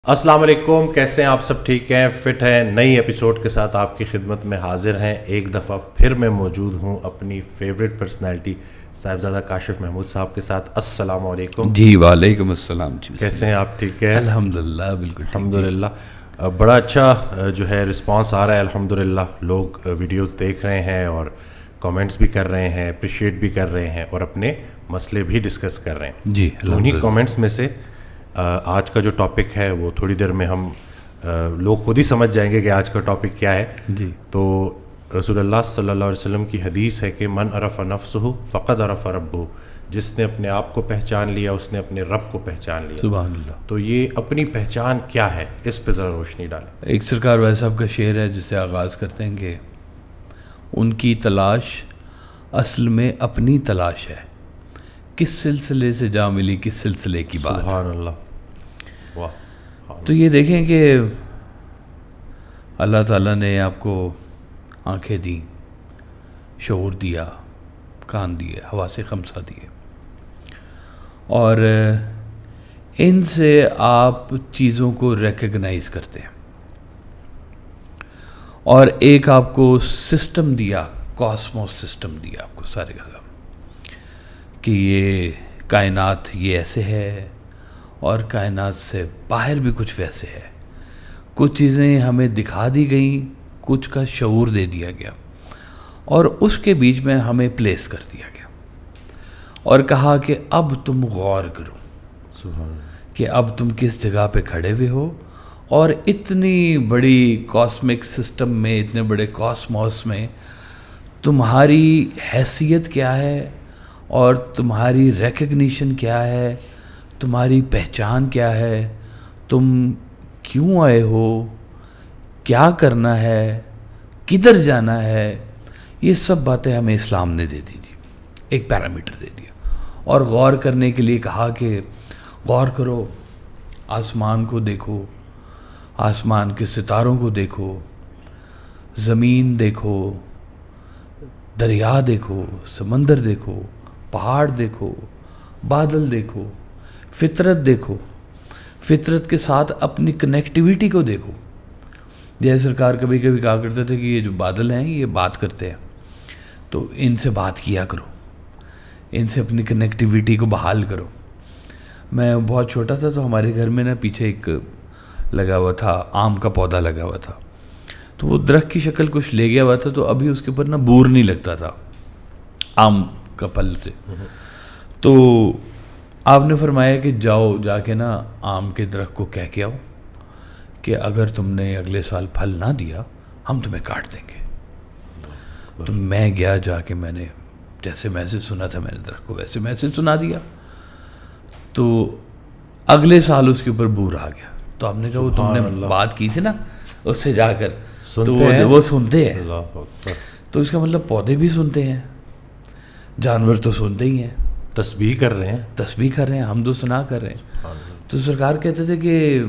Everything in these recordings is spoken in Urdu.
السلام علیکم، کیسے ہیں آپ؟ سب ٹھیک ہیں، فٹ ہیں؟ نئی ایپیسوڈ کے ساتھ آپ کی خدمت میں حاضر ہیں۔ ایک دفعہ پھر میں موجود ہوں اپنی فیوریٹ پرسنالٹی صاحبزادہ کاشف محمود صاحب کے ساتھ۔ السلام علیکم جی وعلیکم السلام جی، کیسے ہیں آپ؟ ٹھیک ہیں الحمدللہ بالکل الحمدللہ۔ بڑا اچھا جو ہے رسپانس آ رہا ہے الحمدللہ، لوگ ویڈیوز دیکھ رہے ہیں اور کامنٹس بھی کر رہے ہیں، اپریشیٹ بھی کر رہے ہیں اور اپنے مسئلے بھی ڈسکس کر رہے ہیں جی۔ انہیں کامنٹس میں سے آج کا جو ٹاپک ہے وہ تھوڑی دیر میں ہم لوگ خود ہی سمجھ جائیں گے کہ آج کا ٹاپک کیا ہے۔ جی، تو رسول اللہ صلی اللہ علیہ وسلم کی حدیث ہے کہ من عرف نفسہ فقد عرف ربہ، جس نے اپنے آپ کو پہچان لیا اس نے اپنے رب کو پہچان لیا۔ سبحان اللہ۔ تو یہ اپنی پہچان کیا ہے، اس پہ ذرا روشنی ڈالیں۔ ایک سرکار وائس صاحب کا شعر ہے جس سے آغاز کرتے ہیں کہ ان کی تلاش اصل میں اپنی تلاش ہے، کس سلسلے سے جا ملی کس سلسلے کی بات۔ سبحان اللہ، واہ۔ تو یہ دیکھیں کہ اللہ تعالیٰ نے آپ کو آنکھیں دیں، شعور دیا، کان دیے، حواس خمسہ دیے، اور ان سے آپ چیزوں کو ریکگنائز کرتے ہیں، اور ایک آپ کو سسٹم دیا، کاسموس سسٹم دیا آپ کو سارے کا کہ یہ کائنات یہ ایسے ہے اور کائنات سے باہر بھی کچھ ویسے ہے۔ کچھ چیزیں ہمیں دکھا دی گئیں، کچھ کا شعور دے دیا گیا، اور اس کے بیچ میں ہمیں پلیس کر دیا گیا اور کہا کہ اب تم غور کرو سبحان اللہ، کہ اب تم کس جگہ پہ کھڑے ہوئے ہو، اور اتنی بڑی کاسمک سسٹم میں، اتنے بڑے کاسموس میں تمہاری حیثیت کیا ہے اور تمہاری ریکگنیشن کیا ہے، تمہاری پہچان کیا ہے، تم کیوں آئے ہو، کیا کرنا ہے، کدھر جانا ہے، یہ سب باتیں ہمیں اسلام نے دے دی تھی، ایک پیرامیٹر دے دیا، اور غور کرنے کے لیے کہا کہ غور کرو، آسمان کو دیکھو، آسمان کے ستاروں کو دیکھو، زمین دیکھو، دریا دیکھو، سمندر دیکھو، پہاڑ دیکھو، بادل دیکھو، فطرت دیکھو، فطرت کے ساتھ اپنی کنیکٹیویٹی کو دیکھو۔ جیسے سرکار کبھی کبھی کہا کرتے تھے کہ یہ جو بادل ہیں یہ بات کرتے ہیں، تو ان سے بات کیا کرو، ان سے اپنی کنیکٹیویٹی کو بحال کرو۔ میں بہت چھوٹا تھا تو ہمارے گھر میں نا پیچھے ایک لگا ہوا تھا، آم کا پودا لگا ہوا تھا، تو وہ درخت کی شکل کچھ لے گیا ہوا تھا، تو ابھی اس کے اوپر نا بور نہیں لگتا تھا آم کا پھل سے۔ تو آپ نے فرمایا کہ جاؤ جا کے نا آم کے درخت کو کہہ کے آؤ کہ اگر تم نے اگلے سال پھل نہ دیا ہم تمہیں کاٹ دیں گے۔ تو میں گیا، جا کے میں نے جیسے میسج سنا تھا میں نے درخت کو ویسے میسج سنا دیا، تو اگلے سال اس کے اوپر بور آ گیا۔ تو آپ نے کہا وہ تم نے بات کی تھی نا اس سے جا کر، تو وہ سنتے ہیں۔ تو اس کا مطلب پودے بھی سنتے ہیں، جانور تو سنتے ہی ہیں، تسبیح کر رہے ہیں، تسبیح کر رہے ہیں، حمد و ثنا کر رہے ہیں۔ تو سرکار کہتے تھے کہ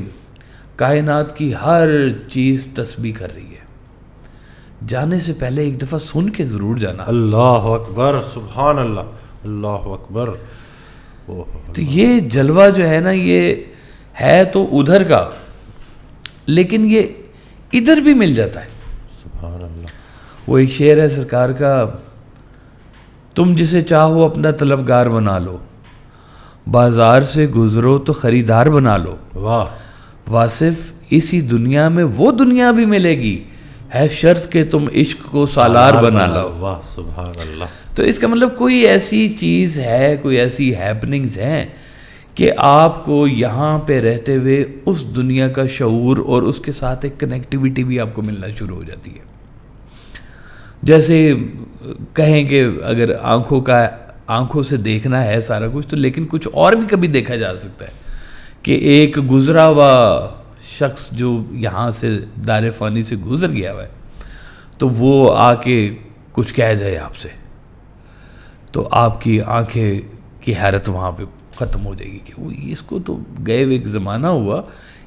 کائنات کی ہر چیز تسبیح کر رہی ہے، جانے سے پہلے ایک دفعہ سن کے ضرور جانا۔ اللہ اکبر، سبحان اللہ، اللہ اکبر۔ تو یہ جلوہ جو ہے نا یہ ہے تو ادھر کا، لیکن یہ ادھر بھی مل جاتا ہے۔ سبحان اللہ۔ وہ ایک شعر ہے سرکار کا، تم جسے چاہو اپنا طلبگار بنا لو، بازار سے گزرو تو خریدار بنا لو، واہ۔ واصف اسی دنیا میں وہ دنیا بھی ملے گی، ہے شرط کہ تم عشق کو سالار بنا لو۔ واہ، سبحان اللہ۔ تو اس کا مطلب کوئی ایسی چیز ہے، کوئی ایسی ہیپننگز ہیں کہ آپ کو یہاں پہ رہتے ہوئے اس دنیا کا شعور اور اس کے ساتھ ایک کنیکٹیویٹی بھی آپ کو ملنا شروع ہو جاتی ہے۔ جیسے کہیں کہ اگر آنکھوں سے دیکھنا ہے سارا کچھ، تو لیکن کچھ اور بھی کبھی دیکھا جا سکتا ہے کہ ایک گزرا ہوا شخص جو یہاں سے دار فانی سے گزر گیا ہوا ہے، تو وہ آ کے کچھ کہہ جائے آپ سے، تو آپ کی آنکھیں کی حیرت وہاں پہ ختم ہو جائے گی کہ وہ اس کو تو گئے ہوئے ایک زمانہ ہوا،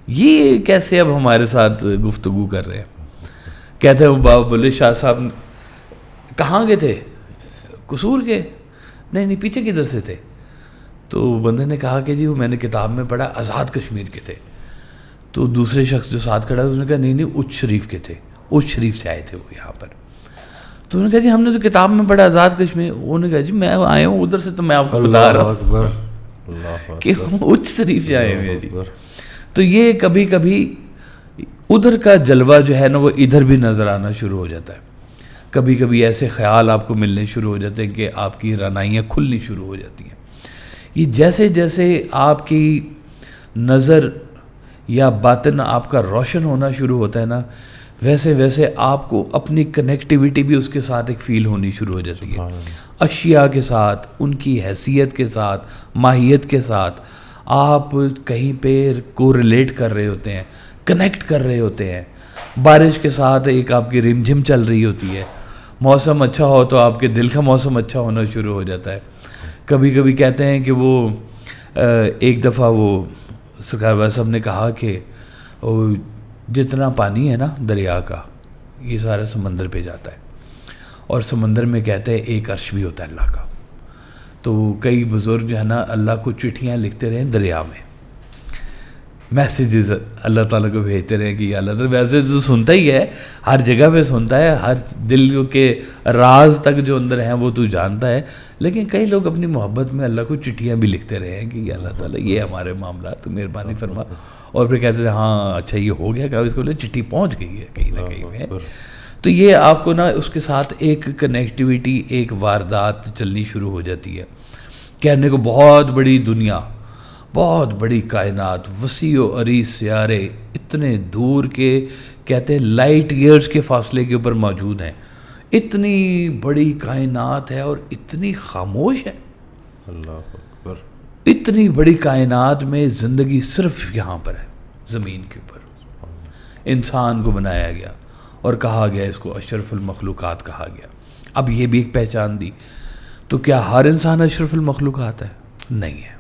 یہ کیسے اب ہمارے ساتھ گفتگو کر رہے ہیں۔ کہتے ہیں وہ بابا بلے شاہ صاحب کہاں گئے تھے؟ قصور کے؟ نہیں پیچھے کدھر سے تھے؟ تو بندے نے کہا کہ جی وہ میں نے کتاب میں پڑھا آزاد کشمیر کے تھے۔ تو دوسرے شخص جو ساتھ کھڑا تھا اس نے کہا نہیں اچ شریف کے تھے، اچ شریف سے آئے تھے وہ یہاں پر. تو انہوں نے کہا جی ہم نے تو کتاب میں پڑھا آزاد کشمیر. انہوں نے کہا جی میں آیا ہوں ادھر سے، تو میں آپ کو بتا رہا ہوں کہ اچ شریف سے آئے ہوئے جی. تو یہ کبھی کبھی ادھر کا جلوہ جو ہے نا وہ ادھر بھی نظر آنا شروع ہو جاتا ہے. کبھی کبھی ایسے خیال آپ کو ملنے شروع ہو جاتے ہیں کہ آپ کی رانائیاں کھلنی شروع ہو جاتی ہیں. یہ جیسے جیسے آپ کی نظر یا باطن آپ کا روشن ہونا شروع ہوتا ہے نا، ویسے ویسے آپ کو اپنی کنیکٹیویٹی بھی اس کے ساتھ ایک فیل ہونی شروع ہو جاتی ہے. اشیاء کے ساتھ، ان کی حیثیت کے ساتھ، ماہیت کے ساتھ آپ کہیں پہ کو ریلیٹ کر رہے ہوتے ہیں، کنیکٹ کر رہے ہوتے ہیں. بارش کے ساتھ ایک آپ کی رم جھم چل رہی ہوتی ہے. موسم اچھا ہو تو آپ کے دل کا موسم اچھا ہونا شروع ہو جاتا ہے. کبھی کبھی کہتے ہیں کہ وہ ایک دفعہ وہ سرکار والا صاحب نے کہا کہ جتنا پانی ہے نا دریا کا یہ سارا سمندر پہ جاتا ہے، اور سمندر میں کہتے ہیں ایک عرش بھی ہوتا ہے اللہ کا. تو کئی بزرگ جو ہے نا اللہ کو چٹھیاں لکھتے رہے دریا میں، میسیجز اللہ تعالیٰ کو بھیجتے رہے کہ اللہ تعالیٰ ویسے تو سنتا ہی ہے، ہر جگہ پہ سنتا ہے، ہر دل کے راز تک جو اندر ہیں وہ تو جانتا ہے. لیکن کئی لوگ اپنی محبت میں اللہ کو چٹھیاں بھی لکھتے رہے ہیں کہ اللہ تعالیٰ یہ ہمارے معاملات مہربانی فرما، اور پھر کہتے ہیں ہاں اچھا یہ ہو گیا، کہ اس کو چٹھی پہنچ گئی ہے کہیں نہ کہیں پہ. تو یہ آپ کو نا اس کے ساتھ ایک کنیکٹیویٹی، ایک واردات چلنی شروع ہو جاتی ہے. کہنے کو بہت بڑی دنیا، بہت بڑی کائنات، وسیع و عریض سیارے اتنے دور کے کہتے ہیں لائٹ ایئرز کے فاصلے کے اوپر موجود ہیں. اتنی بڑی کائنات ہے اور اتنی خاموش ہے. اللہ اکبر. اتنی بڑی کائنات میں زندگی صرف یہاں پر ہے، زمین کے اوپر. انسان کو بنایا گیا اور کہا گیا اس کو اشرف المخلوقات کہا گیا. اب یہ بھی ایک پہچان دی. تو کیا ہر انسان اشرف المخلوقات ہے؟ نہیں ہے.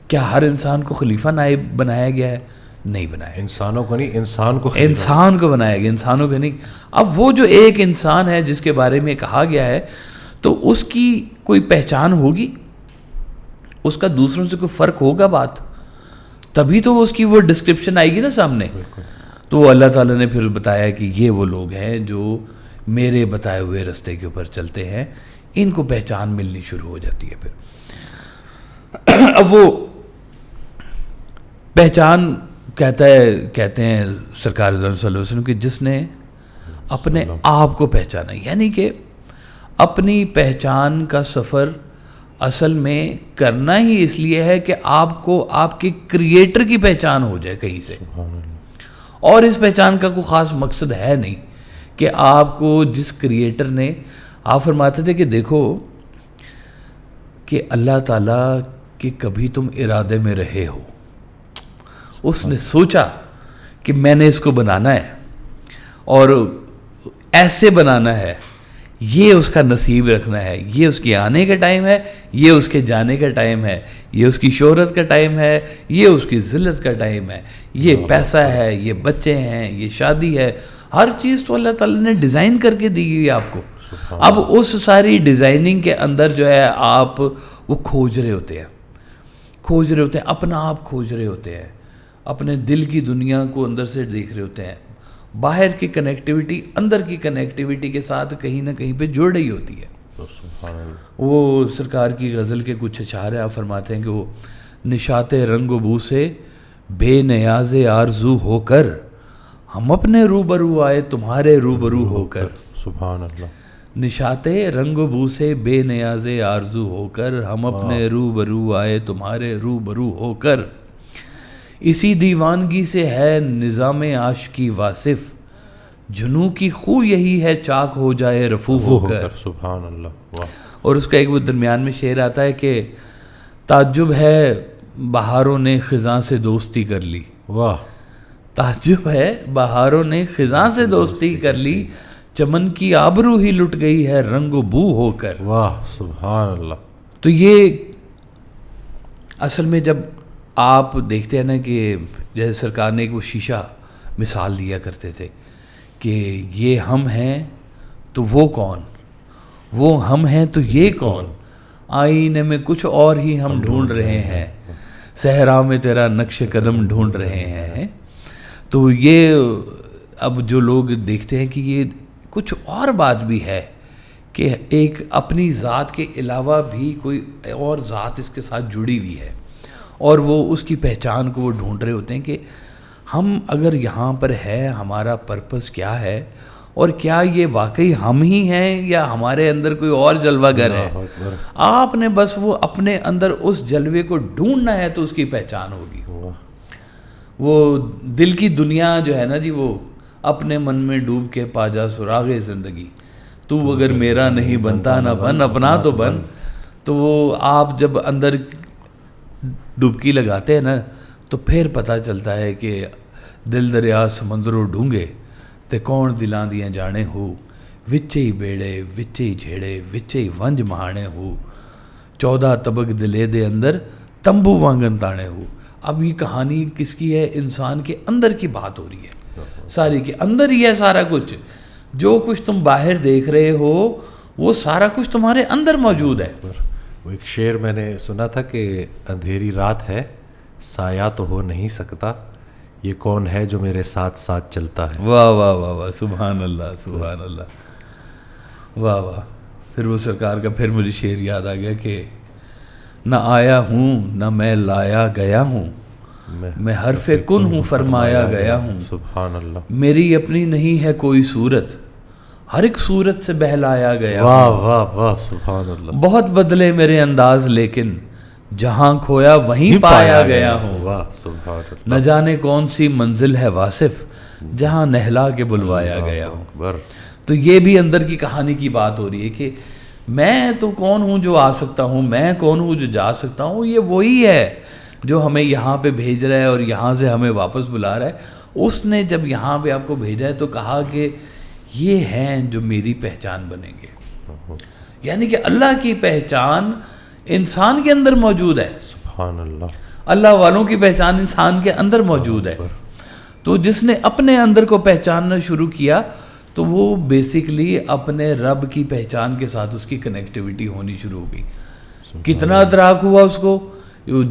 کیا ہر انسان کو خلیفہ نائب بنایا گیا ہے؟ نہیں بنایا. انسانوں کو نہیں، انسان کو بنایا گیا، انسانوں کو نہیں. اب وہ جو ایک انسان ہے جس کے بارے میں کہا گیا ہے، تو اس کی کوئی پہچان ہوگی، اس کا دوسروں سے کوئی فرق ہوگا بات، تبھی تو اس کی وہ ڈسکرپشن آئے گی نا سامنے. تو اللہ تعالیٰ نے پھر بتایا کہ یہ وہ لوگ ہیں جو میرے بتائے ہوئے رستے کے اوپر چلتے ہیں. ان کو پہچان ملنی شروع ہو جاتی ہے. پھر اب وہ پہچان کہتے ہیں سرکار صلی اللہ علیہ وسلم کہ جس نے اپنے آپ کو پہچانا، یعنی کہ اپنی پہچان کا سفر اصل میں کرنا ہی اس لیے ہے کہ آپ کو آپ کے کریٹر کی پہچان ہو جائے کہیں سے. اور اس پہچان کا کوئی خاص مقصد ہے نہیں کہ آپ کو جس کریٹر نے، آپ فرماتے تھے کہ دیکھو کہ اللہ تعالیٰ کہ کبھی تم ارادے میں رہے ہو، اس نے سوچا کہ میں نے اس کو بنانا ہے اور ایسے بنانا ہے، یہ اس کا نصیب رکھنا ہے، یہ اس کے آنے کا ٹائم ہے، یہ اس کے جانے کا ٹائم ہے، یہ اس کی شہرت کا ٹائم ہے، یہ اس کی ذلت کا ٹائم ہے، یہ پیسہ ہے، یہ بچے ہیں، یہ شادی ہے. ہر چیز تو اللہ تعالیٰ نے ڈیزائن کر کے دی گئی آپ کو. اب اس ساری ڈیزائننگ کے اندر جو ہے آپ وہ کھوج رہے ہوتے ہیں، اپنا آپ کھوج رہے ہوتے ہیں، اپنے دل کی دنیا کو اندر سے دیکھ رہے ہوتے ہیں. باہر کی کنیکٹیویٹی اندر کی کنیکٹیویٹی کے ساتھ کہیں نہ کہیں پہ جڑ رہی ہوتی ہے. وہ سرکار کی غزل کے کچھ اشعار ہیں، آپ فرماتے ہیں کہ وہ نشاط رنگ و بو سے بے نیاز آرزو ہو کر ہم اپنے روبرو آئے تمہارے روبرو ہو کر. سبحان اللہ. نشاط رنگ و بو سے بے نیاز آرزو ہو کر ہم اپنے روبرو آئے تمہارے روبرو ہو کر. اسی دیوانگی سے ہے نظام عاشقی واصف، جنوں کی خو یہی ہے چاک ہو جائے رفو ہو کر. سبحان اللہ. واہ. اور اس کا ایک وہ درمیان میں شعر آتا ہے کہ تعجب ہے بہاروں نے خزاں سے دوستی کر لی. واہ. تعجب ہے بہاروں نے خزاں سے دوستی کر لی، چمن کی آبرو ہی لٹ گئی ہے رنگ و بو ہو کر. واہ. سبحان اللہ. تو یہ اصل میں جب آپ دیکھتے ہیں نا کہ جیسے سرکار نے ایک وہ شیشہ مثال دیا کرتے تھے کہ یہ ہم ہیں تو وہ کون، وہ ہم ہیں تو یہ کون، آئینے میں کچھ اور ہی ہم ڈھونڈ رہے ہیں. صحرا میں تیرا نقش قدم ڈھونڈ رہے ہیں. تو یہ اب جو لوگ دیکھتے ہیں کہ یہ کچھ اور بات بھی ہے کہ ایک اپنی ذات کے علاوہ بھی کوئی اور ذات اس کے ساتھ جڑی ہوئی ہے، اور وہ اس کی پہچان کو وہ ڈھونڈ رہے ہوتے ہیں کہ ہم اگر یہاں پر ہے ہمارا پرپس کیا ہے، اور کیا یہ واقعی ہم ہی ہیں یا ہمارے اندر کوئی اور جلوہ گر ہے. آپ نے بس وہ اپنے اندر اس جلوے کو ڈھونڈنا ہے تو اس کی پہچان ہوگی. وہ دل کی دنیا جو ہے نا جی، وہ اپنے من میں ڈوب کے پا جا سراغ زندگی، تو اگر میرا نہیں بنتا نہ بن اپنا تو بن. تو وہ آپ جب اندر ڈبکی لگاتے ہیں نا تو پھر پتہ چلتا ہے کہ دل دریا سمندروں ڈونگے تے کون دلاں دیاں جانے ہو، وچے ہی بیڑے وچے ہی جھیڑے وچے ہی ونج مہانے ہو، 14 طبق دلے دے اندر تمبو وانگن تانے ہو. اب یہ کہانی کس کی ہے؟ انسان کے اندر کی بات ہو رہی ہے، ساری کے اندر ہی ہے سارا کچھ. جو کچھ تم باہر دیکھ رہے ہو وہ سارا کچھ تمہارے اندر موجود ہے. وہ ایک شعر میں نے سنا تھا کہ اندھیری رات ہے سایہ تو ہو نہیں سکتا، یہ کون ہے جو میرے ساتھ ساتھ چلتا ہے. واہ واہ واہ واہ، سبحان اللہ سبحان اللہ، واہ واہ. پھر وہ سرکار کا پھر مجھے شعر یاد آ گیا کہ نہ آیا ہوں نہ میں لایا گیا ہوں، میں حرف کن ہوں فرمایا گیا ہوں. سبحان اللہ. میری اپنی نہیں ہے کوئی صورت، ہر ایک صورت سے بہلایا گیا. واہ واہ واہ، سبحان اللہ. بہت بدلے میرے انداز لیکن جہاں کھویا وہیں پایا گیا ہوں. واہ سبحان اللہ. نہ جانے کون سی منزل ہے واصف جہاں نہلا کے بلوایا گیا ہوں. تو یہ بھی اندر کی کہانی کی بات ہو رہی ہے کہ میں تو کون ہوں جو آ سکتا ہوں، میں کون ہوں جو جا سکتا ہوں. یہ وہی ہے جو ہمیں یہاں پہ بھیج رہا ہے اور یہاں سے ہمیں واپس بلا رہا ہے. اس نے جب یہاں پہ آپ کو بھیجا ہے تو کہا کہ یہ ہیں جو میری پہچان بنیں گے. یعنی کہ اللہ کی پہچان انسان کے اندر موجود ہے. سبحان اللہ. اللہ والوں کی پہچان انسان کے اندر موجود ہے. تو جس نے اپنے اندر کو پہچاننا شروع کیا تو وہ بیسیکلی اپنے رب کی پہچان کے ساتھ اس کی کنیکٹیویٹی ہونی شروع ہو گئی. کتنا ادراک ہوا اس کو؟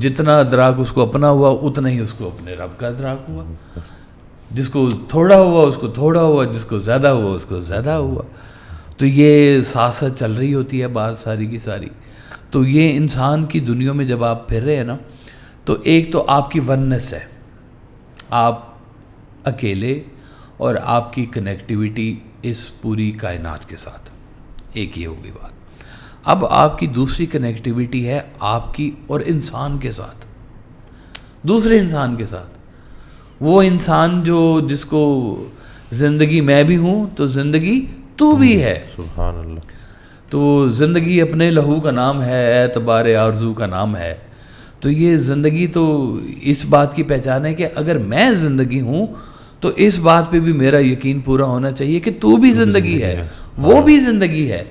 جتنا ادراک اس کو اپنا ہوا اتنا ہی اس کو اپنے رب کا ادراک ہوا. جس کو تھوڑا ہوا اس کو تھوڑا ہوا، جس کو زیادہ ہوا اس کو زیادہ ہوا. تو یہ ساتھ ساتھ چل رہی ہوتی ہے بات ساری کی ساری. تو یہ انسان کی دنیا میں جب آپ پھر رہے ہیں نا تو ایک تو آپ کی وننس ہے، آپ اکیلے، اور آپ کی کنیکٹیویٹی اس پوری کائنات کے ساتھ، ایک یہ ہوگی بات. اب آپ کی دوسری کنیکٹیویٹی ہے آپ کی اور انسان کے ساتھ، دوسرے انسان کے ساتھ. وہ انسان جو جس کو زندگی میں بھی ہوں تو زندگی تو بھی ہے. سبحان اللہ. تو زندگی اپنے لہو کا نام ہے، اعتبار آرزو کا نام ہے. تو یہ زندگی تو اس بات کی پہچان ہے کہ اگر میں زندگی ہوں تو اس بات پہ بھی میرا یقین پورا ہونا چاہیے کہ تو بھی زندگی ہے، وہ بھی زندگی ہے.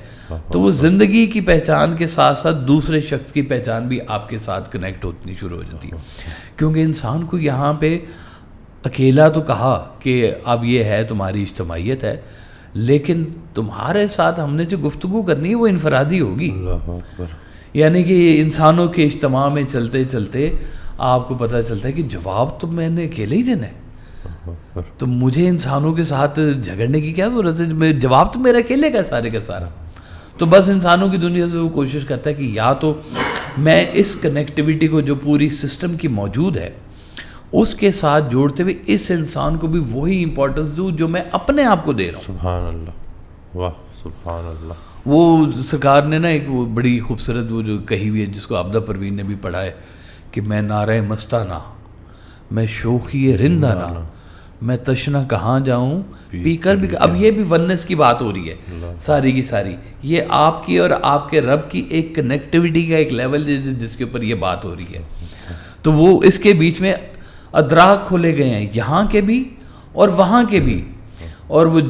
تو وہ زندگی کی پہچان کے ساتھ ساتھ دوسرے شخص کی پہچان بھی آپ کے ساتھ کنیکٹ ہوتی شروع ہو جاتی ہے. کیونکہ انسان کو یہاں پہ اکیلا تو کہا کہ اب یہ ہے تمہاری اجتماعیت ہے، لیکن تمہارے ساتھ ہم نے جو گفتگو کرنی ہے وہ انفرادی ہوگی. اللہ اکبر. یعنی کہ انسانوں کے اجتماع میں چلتے چلتے آپ کو پتہ چلتا ہے کہ جواب تو میں نے اکیلے ہی دینا ہے. تو مجھے انسانوں کے ساتھ جھگڑنے کی کیا ضرورت ہے؟ جواب تو میرا اکیلے کا سارے کا سارا. تو بس انسانوں کی دنیا سے وہ کوشش کرتا ہے کہ یا تو میں اس کنیکٹیویٹی کو جو پوری سسٹم کی موجود ہے اس کے ساتھ جوڑتے ہوئے اس انسان کو بھی وہی امپورٹنس دوں جو میں اپنے آپ کو دے رہا ہوں. سبحان اللہ. واہ سبحان اللہ. وہ سرکار نے نا ایک وہ بڑی خوبصورت وہ جو کہی ہوئی ہے جس کو عابدہ پروین نے بھی پڑھا ہے کہ میں نعرہ مستانہ، میں شوخی رندانہ، میں تشنا کہاں جاؤں پی کر بھی. اب یہ بھی وننس کی بات ہو رہی ہے ساری کی ساری. یہ آپ کی اور آپ کے رب کی ایک کنیکٹیویٹی کا ایک لیول جس کے اوپر یہ بات ہو رہی ہے. تو وہ اس کے بیچ میں ادراک کھولے گئے ہیں یہاں کے بھی اور وہاں کے بھی. اور وہ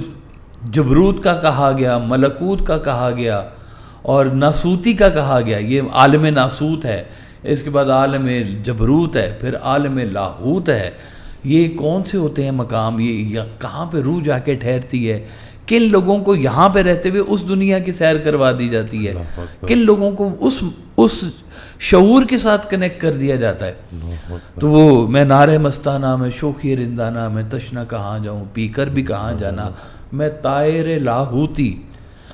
جبروت کا کہا گیا، ملکوت کا کہا گیا اور ناسوتی کا کہا گیا. یہ عالم ناسوت ہے، اس کے بعد عالم جبروت ہے، پھر عالم لاہوت ہے. یہ کون سے ہوتے ہیں مقام؟ یہ کہاں پہ روح جا کے ٹھہرتی ہے؟ کن لوگوں کو یہاں پہ رہتے ہوئے اس دنیا کی سیر کروا دی جاتی ہے؟ کن لوگوں کو اس اس شعور کے ساتھ کنیکٹ کر دیا جاتا ہے. تو وہ میں نعرہ مستانہ میں شوخی رندانہ میں تشنا کہاں جاؤں پی کر بھی کہاں جانا میں طائر لاہوتی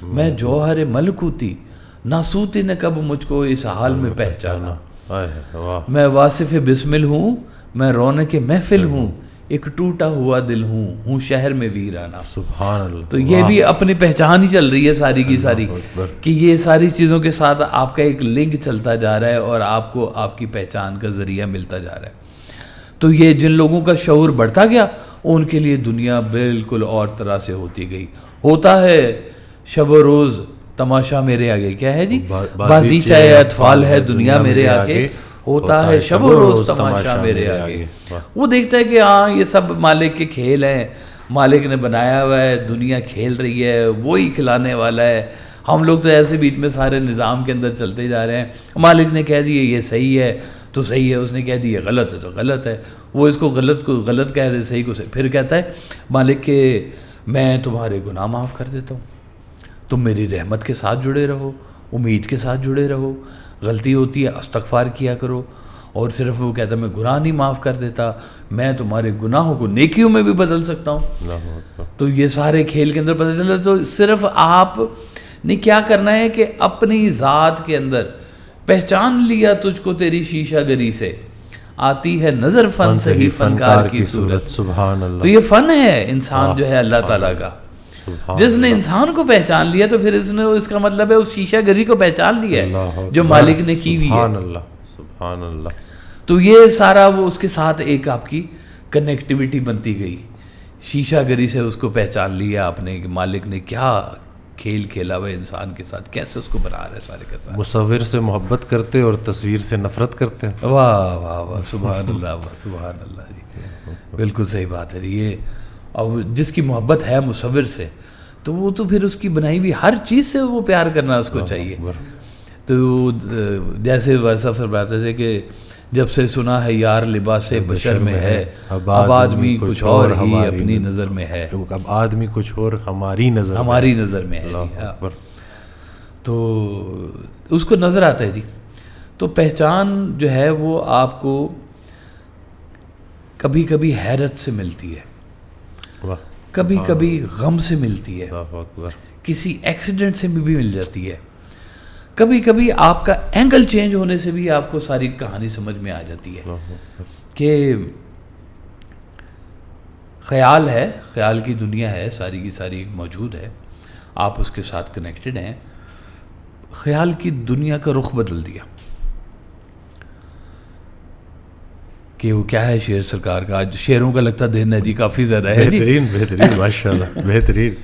میں جوہر ملکوتی ناسوتی نے کب مجھ کو اس حال میں پہچانا. میں واصف بسمل ہوں میں رونق محفل ہوں ایک ٹوٹا ہوا دل ہوں شہر میں ویرانہ. سبحان اللہ. تو یہ بھی اپنی پہچان ہی چل رہی ہے ساری کی ساری کہ یہ ساری چیزوں کے ساتھ آپ کا ایک لنک چلتا جا رہا ہے اور آپ کو آپ کی پہچان کا ذریعہ ملتا جا رہا ہے. تو یہ جن لوگوں کا شعور بڑھتا گیا ان کے لیے دنیا بالکل اور طرح سے ہوتی گئی. ہوتا ہے شب و روز تماشا میرے آگے. کیا ہے جی؟ بازی چاہے اطفال ہے دنیا میرے آگے ہوتا ہے شب و روز تماشا میرے آگے. وہ دیکھتا ہے کہ ہاں یہ سب مالک کے کھیل ہیں, مالک نے بنایا ہوا ہے, دنیا کھیل رہی ہے, وہی کھلانے والا ہے. ہم لوگ تو ایسے بیچ میں سارے نظام کے اندر چلتے جا رہے ہیں. مالک نے کہہ دیا یہ صحیح ہے تو صحیح ہے, اس نے کہہ دیا غلط ہے تو غلط ہے. وہ اس کو غلط کہہ رہے, صحیح کو صحیح. پھر کہتا ہے مالک کہ میں تمہارے گناہ معاف کر دیتا ہوں, تم میری رحمت کے ساتھ جڑے رہو, امید کے ساتھ جڑے رہو, غلطی ہوتی ہے استغفار کیا کرو. اور صرف وہ کہتا ہے میں گناہ نہیں معاف کر دیتا, میں تمہارے گناہوں کو نیکیوں میں بھی بدل سکتا ہوں. تو یہ سارے کھیل کے اندر پتہ چلا. تو صرف آپ نے کیا کرنا ہے کہ اپنی ذات کے اندر پہچان لیا تجھ کو تیری شیشہ گری سے آتی ہے نظر فن سے ہی فنکار کی صورت. سبحان اللہ. تو یہ فن ہے انسان جو ہے اللہ تعالیٰ کا. جس نے انسان کو پہچان لیا تو پھر اس کا مطلب ہے اس شیشہ گری کو پہچان لیا ہے جو مالک نے کی ہوئی ہے. سبحان اللہ. سبحان اللہ. تو یہ سارا وہ اس کے ساتھ ایک آپ کی کنیکٹیوٹی بنتی گئی. شیشہ گری سے اس کو پہچان لیا آپ نے کہ مالک نے کیا کھیل کھیلا ہوا انسان کے ساتھ, کیسے اس کو بنا رہا ہے سارے کے ساتھ. مصور سے محبت کرتے اور تصویر سے نفرت کرتے ہیں. واہ واہ واہ سبحان اللہ واہ سبحان اللہ جی, بالکل صحیح بات ہے. یہ اور جس کی محبت ہے مصور سے تو وہ تو پھر اس کی بنائی ہوئی ہر چیز سے وہ پیار کرنا اس کو چاہیے. تو جیسے ویسا فرماتے تھے کہ جب سے سنا ہے یار لباس بشر میں ہے اب آدمی کچھ اور ہی اپنی نظر میں ہے. اب آدمی کچھ اور ہماری نظر میں ہے. تو اس کو نظر آتا ہے جی. تو پہچان جو ہے وہ آپ کو کبھی کبھی حیرت سے ملتی ہے, کبھی کبھی غم سے ملتی ہے, کسی ایکسیڈنٹ سے بھی مل جاتی ہے, کبھی کبھی آپ کا اینگل چینج ہونے سے بھی آپ کو ساری کہانی سمجھ میں آ جاتی ہے کہ خیال ہے, خیال کی دنیا ہے ساری کی ساری ایک موجود ہے, آپ اس کے ساتھ کنیکٹڈ ہیں. خیال کی دنیا کا رخ بدل دیا کہ وہ کیا ہے شعر سرکار کا. آج شعروں کا لگتا دن ہے جی کافی زیادہ ہے. بہترین بہترین ماشاءاللہ بہترین.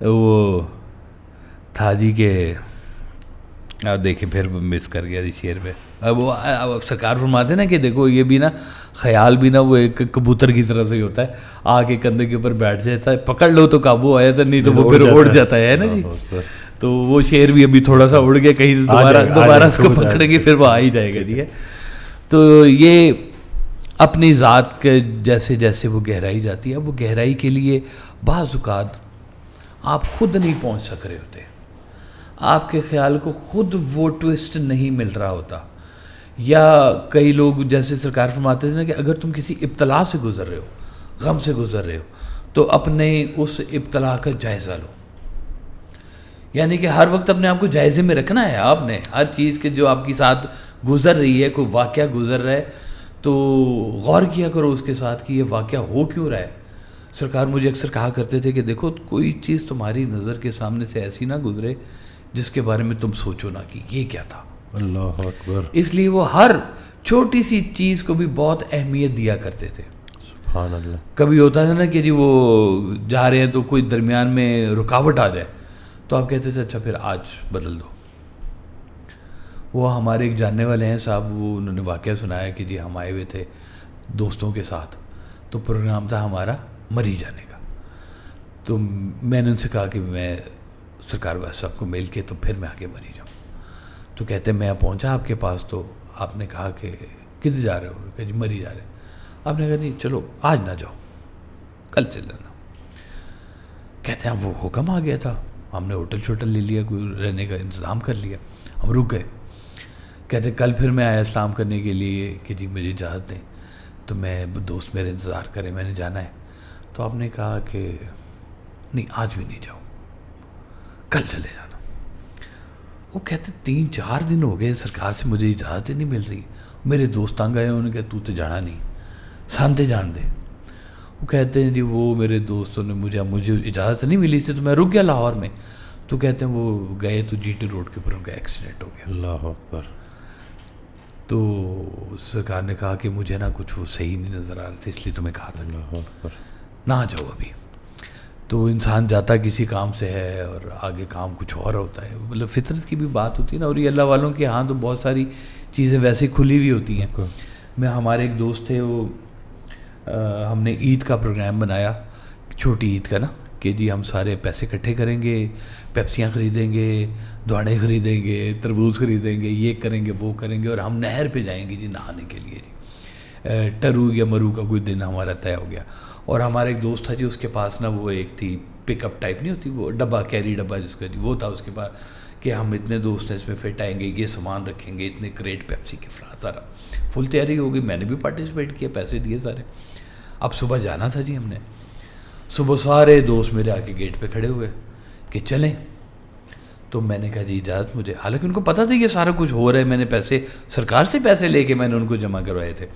وہ تھا جی کہ آپ دیکھیں پھر مس کر گیا جی شعر پہ. اب وہ سرکار فرماتے ہیں نا کہ دیکھو یہ بھی نا خیال بھی نا وہ ایک کبوتر کی طرح سے ہی ہوتا ہے, آ کے کندھے کے اوپر بیٹھ جاتا ہے, پکڑ لو تو قابو آیا تھا, نہیں تو وہ پھر اڑ جاتا ہے نا جی. تو وہ شعر بھی ابھی تھوڑا سا اڑ گیا, کہیں دوبارہ اس کو پکڑیں گے پھر وہ آ ہی جائے گا جی. تو یہ اپنی ذات کے جیسے جیسے وہ گہرائی جاتی ہے, وہ گہرائی کے لیے بعض اوقات آپ خود نہیں پہنچ سک رہے ہوتے, آپ کے خیال کو خود وہ ٹوسٹ نہیں مل رہا ہوتا. یا کئی لوگ جیسے سرکار فرماتے ہیں نا کہ اگر تم کسی ابتلا سے گزر رہے ہو, غم سے گزر رہے ہو, تو اپنے اس ابتلا کا جائزہ لو. یعنی کہ ہر وقت اپنے آپ کو جائزے میں رکھنا ہے. آپ نے ہر چیز کے جو آپ کے ساتھ گزر رہی ہے, کوئی واقعہ گزر رہا ہے تو غور کیا کرو اس کے ساتھ کہ یہ واقعہ ہو کیوں رہا ہے. سرکار مجھے اکثر کہا کرتے تھے کہ دیکھو کوئی چیز تمہاری نظر کے سامنے سے ایسی نہ گزرے جس کے بارے میں تم سوچو نہ کہ یہ کیا تھا. اللہ اکبر. اس لیے وہ ہر چھوٹی سی چیز کو بھی بہت اہمیت دیا کرتے تھے. سبحان اللہ. کبھی ہوتا تھا نا کہ جی وہ جا رہے ہیں تو کوئی درمیان میں رکاوٹ آ جائے تو آپ کہتے تھے اچھا پھر آج بدل دو. وہ ہمارے ایک جاننے والے ہیں صاحب, وہ انہوں نے واقعہ سنایا کہ جی ہم آئے ہوئے تھے دوستوں کے ساتھ, تو پروگرام تھا ہمارا مری جانے کا. تو میں نے ان سے کہا کہ میں سرکار ویسا صاحب کو مل کے تو پھر میں آگے مری جاؤں. تو کہتے ہیں میں پہنچا آپ کے پاس تو آپ نے کہا کہ کدھر جا رہے ہو, کہ جی مری جا رہے ہیں. آپ نے کہا نہیں چلو آج نہ جاؤ کل چل جانا. کہتے ہیں وہ حکم آ گیا تھا ہم نے ہوٹل شوٹل لے لیا, کوئی رہنے کا انتظام کر لیا, ہم رک گئے. کہتے کل پھر میں آیا اسلام کرنے کے لیے کہ جی مجھے اجازت دیں, تو میں دوست میرے انتظار کرے, میں نے جانا ہے. تو آپ نے کہا کہ نہیں آج بھی نہیں جاؤ, کل چلے جانا. وہ کہتے 3-4 دن ہو گئے سرکار سے مجھے اجازت ہی نہیں مل رہی. میرے دوست تنگ آئے, انہوں نے کہا تو جانا نہیں, سانتے جان دے. وہ کہتے ہیں جی وہ میرے دوستوں نے مجھے اجازت نہیں ملی تھی تو میں رک گیا لاہور میں. تو کہتے ہیں وہ گئے تو جی ٹی روڈ کے اوپر ان کا ایکسیڈنٹ ہو گیا. اللہ اکبر. تو سرکار نے کہا کہ مجھے نا کچھ وہ صحیح نہیں نظر آ رہا تھا, اس لیے تمہیں کہا تھا اللہ اکبر. نہ جاؤ ابھی. تو انسان جاتا کسی کام سے ہے اور آگے کام کچھ اور ہوتا ہے, مطلب فطرت کی بھی بات ہوتی ہے نا. اور یہ اللہ والوں کے ہاں تو بہت ساری چیزیں ویسے کھلی ہوئی ہوتی ہیں. میں ہمارے ایک دوست تھے, وہ ہم نے عید کا پروگرام بنایا, چھوٹی عید کا نا, کہ جی ہم سارے پیسے اکٹھے کریں گے, پیپسیاں خریدیں گے, دواڑے خریدیں گے, تربوز خریدیں گے, یہ کریں گے وہ کریں گے, اور ہم نہر پہ جائیں گے جی نہانے کے لیے. جی ٹرو یا مرو کا کوئی دن ہمارا طے ہو گیا. اور ہمارا ایک دوست تھا جی, اس کے پاس نا وہ ایک تھی پک اپ ٹائپ نہیں ہوتی, وہ ڈبہ کیری ڈبہ جس کا, جی وہ تھا اس کے پاس, کہ ہم اتنے دوست ہیں اس میں فٹ آئیں گے, یہ سامان رکھیں گے, اتنے کریٹ پیپسی کے سارا فل تیاری ہو گئی. میں نے بھی پارٹیسپیٹ کیا, پیسے دیے سارے. اب صبح جانا تھا جی, ہم نے صبح سارے دوست میرے آ کے گیٹ پہ کھڑے ہوئے کہ چلیں. تو میں نے کہا جی اجازت مجھے, حالانکہ ان کو پتہ تھا یہ سارا کچھ ہو رہا ہے, میں نے پیسے سرکار سے پیسے لے کے میں نے ان کو جمع کروائے تھے.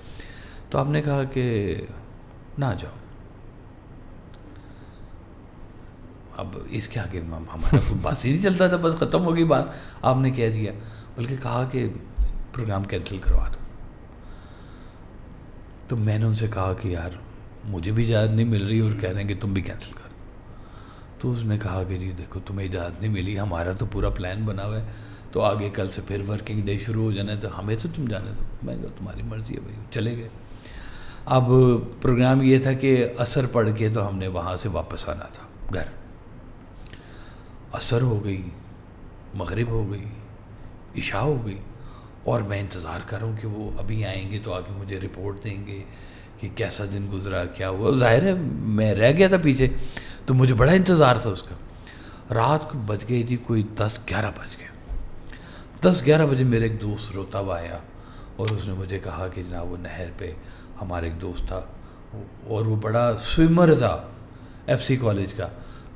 تو آپ نے کہا کہ نہ جاؤ. اب اس کے آگے ہمارا کوئی بات ہی نہیں چلتا تھا, بس ختم ہو گئی بات. آپ نے کہہ دیا, بلکہ کہا کہ پروگرام کینسل کروا دو. تو میں نے ان سے کہا کہ یار مجھے بھی اجازت نہیں مل رہی اور کہہ رہے ہیں کہ تم بھی کینسل کر. تو اس نے کہا کہ جی دیکھو تمہیں اجازت نہیں ملی, ہمارا تو پورا پلان بنا ہوا ہے, تو آگے کل سے پھر ورکنگ ڈے شروع ہو جانا ہے, تو ہمیں تو تم جانے دو. میں کہا تمہاری مرضی ہے بھائی. چلے گئے. اب پروگرام یہ تھا کہ عصر پڑھ کے تو ہم نے وہاں سے واپس آنا تھا گھر. عصر ہو گئی, مغرب ہو گئی, عشاء ہو گئی, اور میں انتظار کر رہا ہوں کہ وہ ابھی آئیں گے تو آگے مجھے رپورٹ دیں گے کہ کیسا دن گزرا, کیا ہوا. ظاہر ہے میں رہ گیا تھا پیچھے, تو مجھے بڑا انتظار تھا اس کا. رات کو بج گئی جی کوئی 10-11 بج گئے. 10-11 بجے میرے ایک دوست روتا ہوا آیا, اور اس نے مجھے کہا کہ جناب وہ نہر پہ ہمارا ایک دوست تھا, اور وہ بڑا سوئمر تھا ایف سی کالج کا,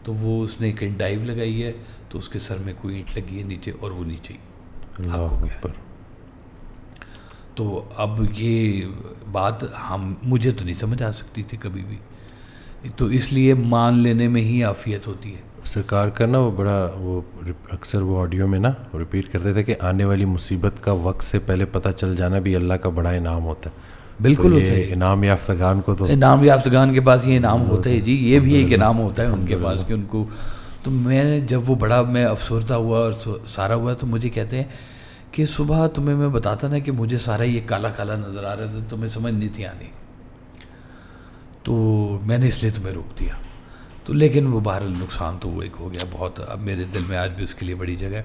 تو وہ اس نے ایک ڈائیو لگائی ہے, تو اس کے سر میں کوئی اینٹ لگی ہے نیچے, اور وہ نیچے ہی اللہ ہو گیا. اکبر. تو اب یہ بات مجھے تو نہیں سمجھ آ سکتی تھی کبھی بھی, تو اس لیے مان لینے میں ہی عافیت ہوتی ہے. سرکار کا نا وہ بڑا وہ اکثر وہ آڈیو میں نا ریپیٹ کرتے تھے کہ آنے والی مصیبت کا وقت سے پہلے پتہ چل جانا بھی اللہ کا بڑا انعام ہوتا ہے. بالکل ہوتا ہے. انعام یافتگان کو تو انعام یافتگان کے پاس یہ انعام ہوتا ہے جی, یہ بھی ایک انعام ہوتا ہے ان کے پاس کہ ان کو. تو میں نے جب وہ بڑا میں افسردہ ہوا اور سارا ہوا, تو مجھے کہتے ہیں کہ صبح تمہیں میں بتاتا نا کہ مجھے سارا یہ کالا کالا نظر آ رہا تھا, تمہیں سمجھ نہیں تھی آنی, تو میں نے اس لیے تمہیں روک دیا. تو لیکن وہ بہرحال نقصان تو وہ ایک ہو گیا بہت, اب میرے دل میں آج بھی اس کے لیے بڑی جگہ ہے.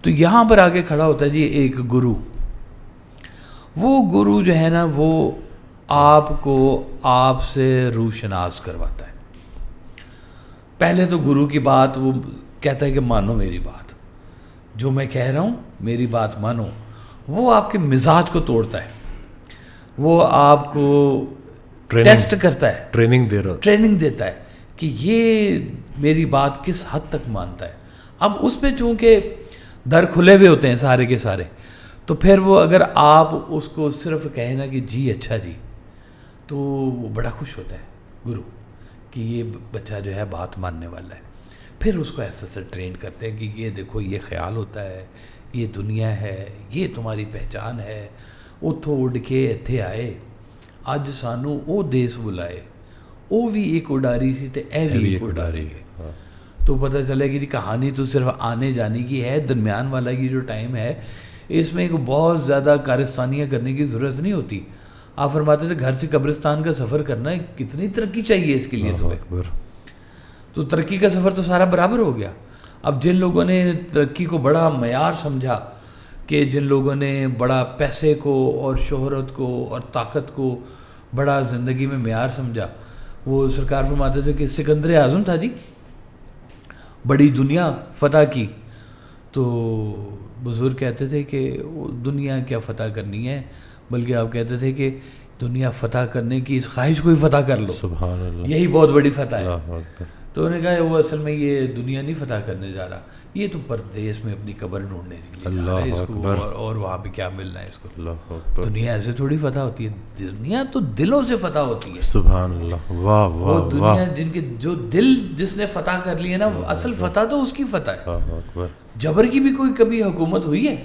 تو یہاں پر آگے کھڑا ہوتا ہے جی ایک گرو. وہ گرو جو ہے نا وہ آپ کو آپ سے روشناس کرواتا ہے. پہلے تو گرو کی بات وہ کہتا ہے کہ مانو میری بات, جو میں کہہ رہا ہوں میری بات مانو. وہ آپ کے مزاج کو توڑتا ہے, وہ آپ کو ٹیسٹ کرتا ہے, ٹریننگ دیتا ہے کہ یہ میری بات کس حد تک مانتا ہے. اب اس پہ چونکہ در کھلے ہوئے ہوتے ہیں سارے کے سارے, تو پھر وہ اگر آپ اس کو صرف کہیں نا کہ جی اچھا جی, تو وہ بڑا خوش ہوتا ہے گرو کہ یہ بچہ جو ہے بات ماننے والا ہے. پھر اس کو ایسا ٹرین کرتے ہیں کہ یہ دیکھو یہ خیال ہوتا ہے, یہ دنیا ہے, یہ تمہاری پہچان ہے. اتھوں اڑ کے اتھے آئے, اج سانو او دیس بلائے, او بھی ایک اڈاری سی تے اے بھی ایک اڈاری ہے. تو پتہ چلے کہ جی کہانی تو صرف آنے جانے کی ہے, درمیان والا کی جو ٹائم ہے اس میں ایک بہت زیادہ کارستانیاں کرنے کی ضرورت نہیں ہوتی. آپ فرماتے تھے گھر سے قبرستان کا سفر کرنا ہے, کتنی ترقی چاہیے اس کے لیے تمہیں. تو ترقی کا سفر تو سارا برابر ہو گیا. اب جن لوگوں نے ترقی کو بڑا معیار سمجھا, کہ جن لوگوں نے بڑا پیسے کو اور شہرت کو اور طاقت کو بڑا زندگی میں معیار سمجھا, وہ سرکار فرماتے تھے کہ سکندر اعظم تھا جی, بڑی دنیا فتح کی. تو بزرگ کہتے تھے کہ دنیا کیا فتح کرنی ہے، بلکہ آپ کہتے تھے کہ دنیا فتح کرنے کی اس خواہش کو ہی فتح کر لو، سبحان اللہ، یہی بہت بڑی فتح ہے. اللہ اکبر. تو انہوں نے کہا وہ اصل میں یہ دنیا نہیں فتح کرنے جا رہا، یہ تو پردیس میں اپنی قبر ڈھونڈنے کے لیے جا رہا ہے اس کو، اور وہاں پہ کیا ملنا ہے اس کو. اللہ اکبر. دنیا ایسے تھوڑی فتح ہوتی ہے، دنیا تو دلوں سے فتح ہوتی ہے. سبحان اللہ، واہ وہ واہ واہ. دنیا جن کے جو دل جس نے فتح کر لیے نا، اصل فتح تو اس کی فتح ہے. اللہ اکبر. جبر کی بھی کوئی کبھی حکومت ہوئی ہے؟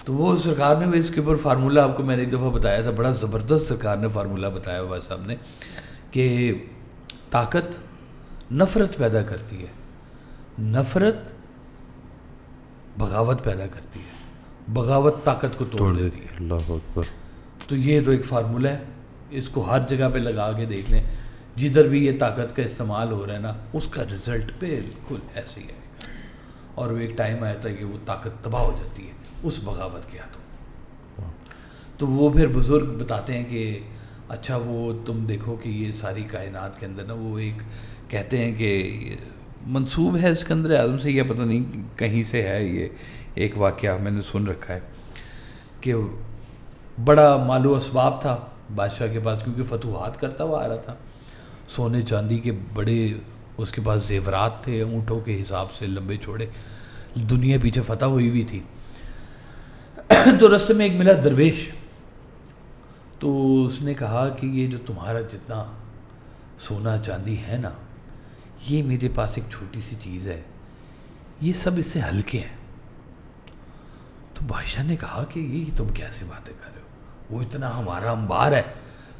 تو وہ سرکار نے اس کے اوپر فارمولہ آپ کو میں نے ایک دفعہ بتایا تھا، بڑا زبردست سرکار نے فارمولہ بتایا ہوا صاحب نے، کہ طاقت نفرت پیدا کرتی ہے، نفرت بغاوت پیدا کرتی ہے، بغاوت طاقت کو توڑ دیتی ہے. اللہ اکبر. تو یہ تو ایک فارمولہ ہے، اس کو ہر جگہ پہ لگا کے دیکھ لیں، جدھر بھی یہ طاقت کا استعمال ہو رہا ہے نا، اس کا رزلٹ بالکل ایسے ہی ہے. اور وہ ایک ٹائم آیا تھا کہ وہ طاقت تباہ ہو جاتی ہے اس بغاوت کے ہاتھوں. تو وہ پھر بزرگ بتاتے ہیں کہ اچھا وہ تم دیکھو کہ یہ ساری کائنات کے اندر نا، وہ ایک کہتے ہیں کہ منسوب ہے اسکندر اعظم سے، یا پتہ نہیں کہیں سے ہے، یہ ایک واقعہ میں نے سن رکھا ہے کہ بڑا مال و اسباب تھا بادشاہ کے پاس، کیونکہ فتوحات کرتا ہوا آ رہا تھا، سونے چاندی کے بڑے اس کے پاس زیورات تھے، اونٹوں کے حساب سے لمبے چوڑے، دنیا پیچھے فتح ہوئی ہوئی تھی. تو رستے میں ایک ملا درویش، تو اس نے کہا کہ یہ جو تمہارا جتنا سونا چاندی ہے نا، یہ میرے پاس ایک چھوٹی سی چیز ہے، یہ سب اس سے ہلکے ہیں. تو بادشاہ نے کہا کہ یہ تم کیسے باتیں کر رہے ہو، وہ اتنا ہمارا انبار ہے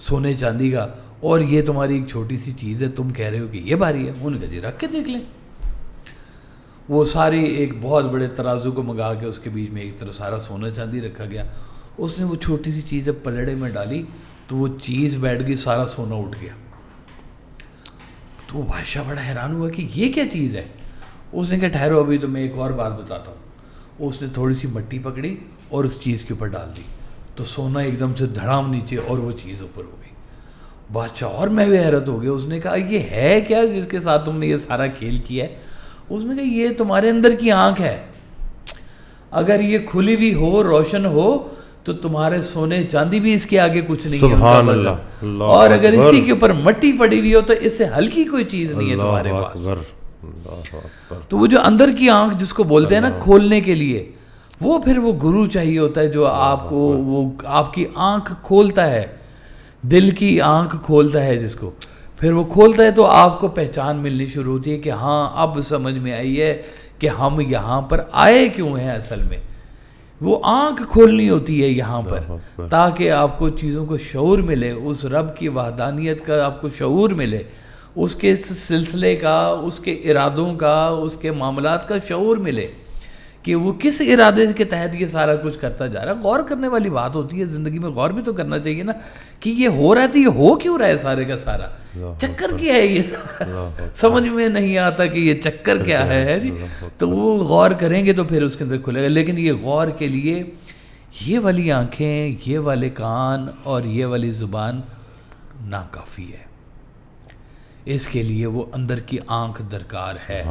سونے چاندی کا، اور یہ تمہاری ایک چھوٹی سی چیز ہے، تم کہہ رہے ہو کہ یہ بھاری ہے. انہوں نے کہا جی رکھ کے دیکھ لیں. وہ ساری ایک بہت بڑے ترازو کو منگا کے اس کے بیچ میں ایک طرف سارا سونا چاندی رکھا گیا. اس نے وہ چھوٹی سی چیز پلڑے میں ڈالی تو وہ چیز بیٹھ گئی، سارا سونا اٹھ گیا. تو وہ بادشاہ بڑا حیران ہوا کہ یہ کیا چیز ہے. اس نے کہا ٹھہرو ابھی تو میں ایک اور بات بتاتا ہوں. اس نے تھوڑی سی مٹی پکڑی اور اس چیز کے اوپر ڈال دی، تو سونا ایک دم سے دھڑام نیچے اور وہ چیز اوپر ہو گئی. بادشاہ اور میں بھی حیرت ہو گیا. اس نے کہا یہ ہے کیا جس کے ساتھ تم نے یہ سارا کھیل کیا ہے؟ اس نے کہا یہ تمہارے اندر کی آنکھ ہے، اگر یہ کھلی ہوئی ہو، روشن ہو، تو تمہارے سونے چاندی بھی اس کے آگے کچھ نہیں ہے. سبحان اللہ. اور اگر اسی کے اوپر مٹی پڑی ہوئی ہو تو اس سے ہلکی کوئی چیز نہیں ہے تمہارے پاس. تو وہ جو اندر کی آنکھ جس کو بولتے ہیں نا کھولنے کے لیے، وہ پھر وہ گرو چاہیے ہوتا ہے جو آپ کو وہ آپ کی آنکھ کھولتا ہے، دل کی آنکھ کھولتا ہے جس کو، پھر وہ کھولتا ہے تو آپ کو پہچان ملنی شروع ہوتی ہے کہ ہاں اب سمجھ میں آئی ہے کہ ہم یہاں پر آئے کیوں ہیں. اصل میں وہ آنکھ کھولنی ہوتی ہے یہاں پر، تاکہ آپ کو چیزوں کو شعور ملے، اس رب کی وحدانیت کا آپ کو شعور ملے، اس کے سلسلے کا، اس کے ارادوں کا، اس کے معاملات کا شعور ملے کہ وہ کس ارادے کے تحت یہ سارا کچھ کرتا جا رہا ہے. غور کرنے والی بات ہوتی ہے زندگی میں، غور بھی تو کرنا چاہیے نا کہ یہ ہو رہا ہے تو یہ ہو کیوں رہا ہے سارے کا سارا، چکر کیا ہے یہ سارا، سمجھ میں نہیں آتا کہ یہ چکر کیا ہے جی. تو وہ غور کریں گے تو پھر اس کے اندر کھلے گا. لیکن یہ غور کے لیے یہ والی آنکھیں، یہ والے کان اور یہ والی زبان ناکافی ہے. اس کے لیے وہ اندر کی آنکھ درکار ہے،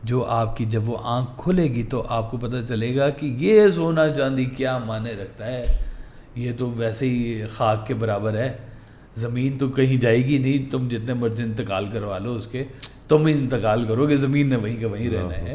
جو آپ کی جب وہ آنکھ کھلے گی تو آپ کو پتہ چلے گا کہ یہ سونا چاندی کیا معنی رکھتا ہے. یہ تو ویسے ہی خاک کے برابر ہے، زمین تو کہیں جائے گی نہیں، تم جتنے مرضی انتقال کروا لو اس کے، تم ہی انتقال کرو گے، زمین نے وہیں کا وہیں رہنا ہے.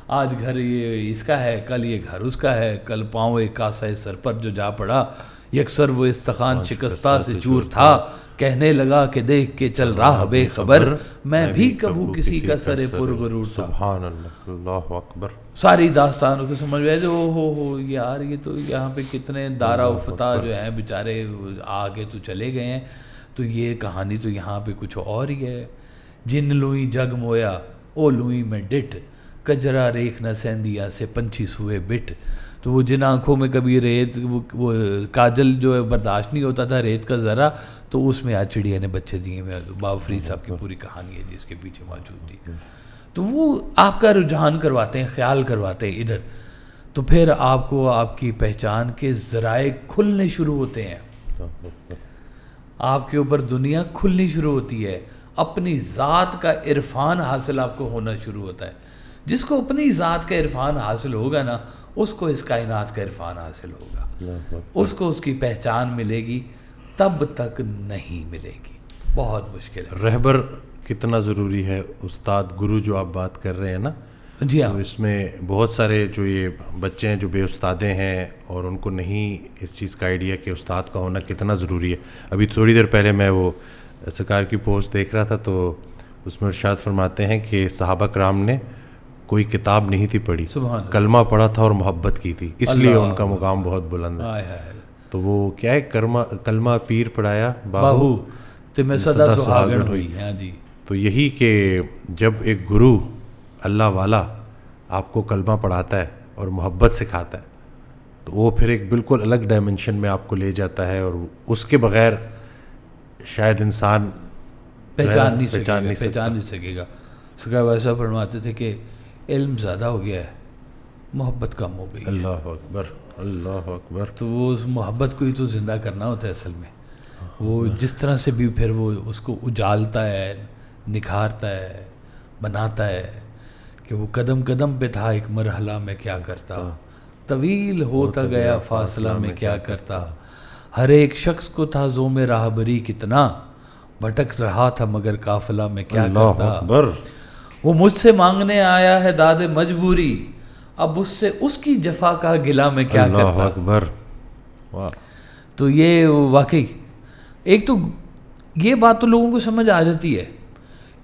آج گھر یہ اس کا ہے، کل یہ گھر اس کا ہے، کل پاؤں ایک کاسہ سر پر جو جا پڑا، یکسر وہ استخوان شکستہ سے چور تھا، کہنے لگا کہ دیکھ کے چل رہا بے خبر، میں بھی کبھو کسی کا سر پر غرور تھا. سبحان اللہ. اللہ اکبر. ساری داستانوں کو سمجھ میں او ہو یار، یہ تو یہاں پہ کتنے دارا افتا جو ہیں بیچارے آگے تو چلے گئے ہیں، تو یہ کہانی تو یہاں پہ کچھ اور ہی ہے. جن لوئی جگ مویا او لوئی میں ڈٹ، کجرا ریکھ نہ سیندیا سے پنچھی سوئے بٹ. تو وہ جن آنکھوں میں کبھی ریت وہ کاجل جو ہے برداشت نہیں ہوتا تھا ریت کا ذرا، تو اس میں آج چڑیا نے بچے دیے ہوئے. بابا فرید صاحب کی پوری کہانی ہے جس کے پیچھے موجود تھی. تو وہ آپ کا رجحان کرواتے ہیں، خیال کرواتے ہیں ادھر، تو پھر آپ کو آپ کی پہچان کے ذرائع کھلنے شروع ہوتے ہیں، آپ کے اوپر دنیا کھلنی شروع ہوتی ہے. اپنی ذات کا عرفان حاصل آپ کو ہونا شروع ہوتا ہے. جس کو اپنی ذات کا عرفان حاصل ہوگا نا, اس کو اس کائنات کا عرفان حاصل ہوگا, اس کو اس کی پہچان ملے گی, تب تک نہیں ملے گی. بہت مشکل ہے. رہبر کتنا ضروری ہے استاد گرو جو آپ بات کر رہے ہیں نا, جی ہاں, تو اس میں بہت سارے جو یہ بچے ہیں جو بے استادیں ہیں اور ان کو نہیں اس چیز کا آئیڈیا کہ استاد کا ہونا کتنا ضروری ہے. ابھی تھوڑی دیر پہلے میں وہ سرکار کی پوسٹ دیکھ رہا تھا, تو اس میں ارشاد فرماتے ہیں کہ صحابہ کرام نے کوئی کتاب نہیں تھی پڑھی, کلمہ پڑھا تھا اور محبت کی تھی, اس لیے ان کا مقام بہت بلند ہے. تو وہ کیا ہے, کلمہ پیر پڑھایا باہو تو میں صدا سہاگن ہوئی. ہاں جی, تو یہی کہ جب ایک گرو اللہ والا آپ کو کلمہ پڑھاتا ہے اور محبت سکھاتا ہے, تو وہ پھر ایک بالکل الگ ڈائمنشن میں آپ کو لے جاتا ہے, اور اس کے بغیر شاید انسان پہچان نہیں سکے گا. سرکار ویسا فرماتے تھے کہ علم زیادہ ہو گیا ہے, محبت کم ہو گئی. اللہ اکبر, اللہ اکبر. تو وہ اس محبت کو ہی تو زندہ کرنا ہوتا ہے اصل میں. وہ جس طرح سے بھی پھر وہ اس کو اجالتا ہے, نکھارتا ہے, بناتا ہے, کہ وہ قدم قدم پہ تھا ایک مرحلہ میں کیا کرتا, طویل ہوتا گیا فاصلہ میں کیا کرتا, ہر ایک شخص کو تھا زوم راہبری کتنا, بھٹک رہا تھا مگر قافلہ میں کیا کرتا. وہ مجھ سے مانگنے آیا ہے داد مجبوری, اب اس سے اس کی جفا کا گلہ میں کیا کرتا. اللہ اکبر. تو یہ واقعی ایک تو یہ بات تو لوگوں کو سمجھ آ جاتی ہے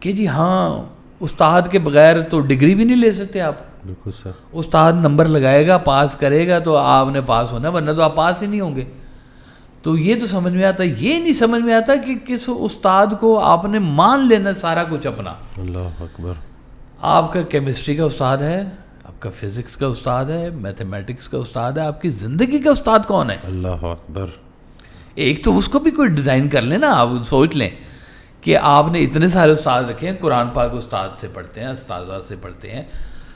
کہ جی ہاں, استاد کے بغیر تو ڈگری بھی نہیں لے سکتے آپ. بالکل سر. استاد نمبر لگائے گا, پاس کرے گا تو آپ نے پاس ہونا, ورنہ تو آپ پاس ہی نہیں ہوں گے. تو یہ تو سمجھ میں آتا, یہ نہیں سمجھ میں آتا کہ کس استاد کو آپ نے مان لینا سارا کچھ اپنا. اللہ اکبر. آپ کا کیمسٹری کا استاد ہے, آپ کا فزکس کا استاد ہے, میتھمیٹکس کا استاد ہے, آپ کی زندگی کا استاد کون ہے؟ اللہ اکبر. ایک تو اس کو بھی کوئی ڈیزائن کر لیں نا, آپ سوچ لیں کہ آپ نے اتنے سارے استاد رکھے ہیں, قرآن پاک استاد سے پڑھتے ہیں, استاذہ سے پڑھتے ہیں,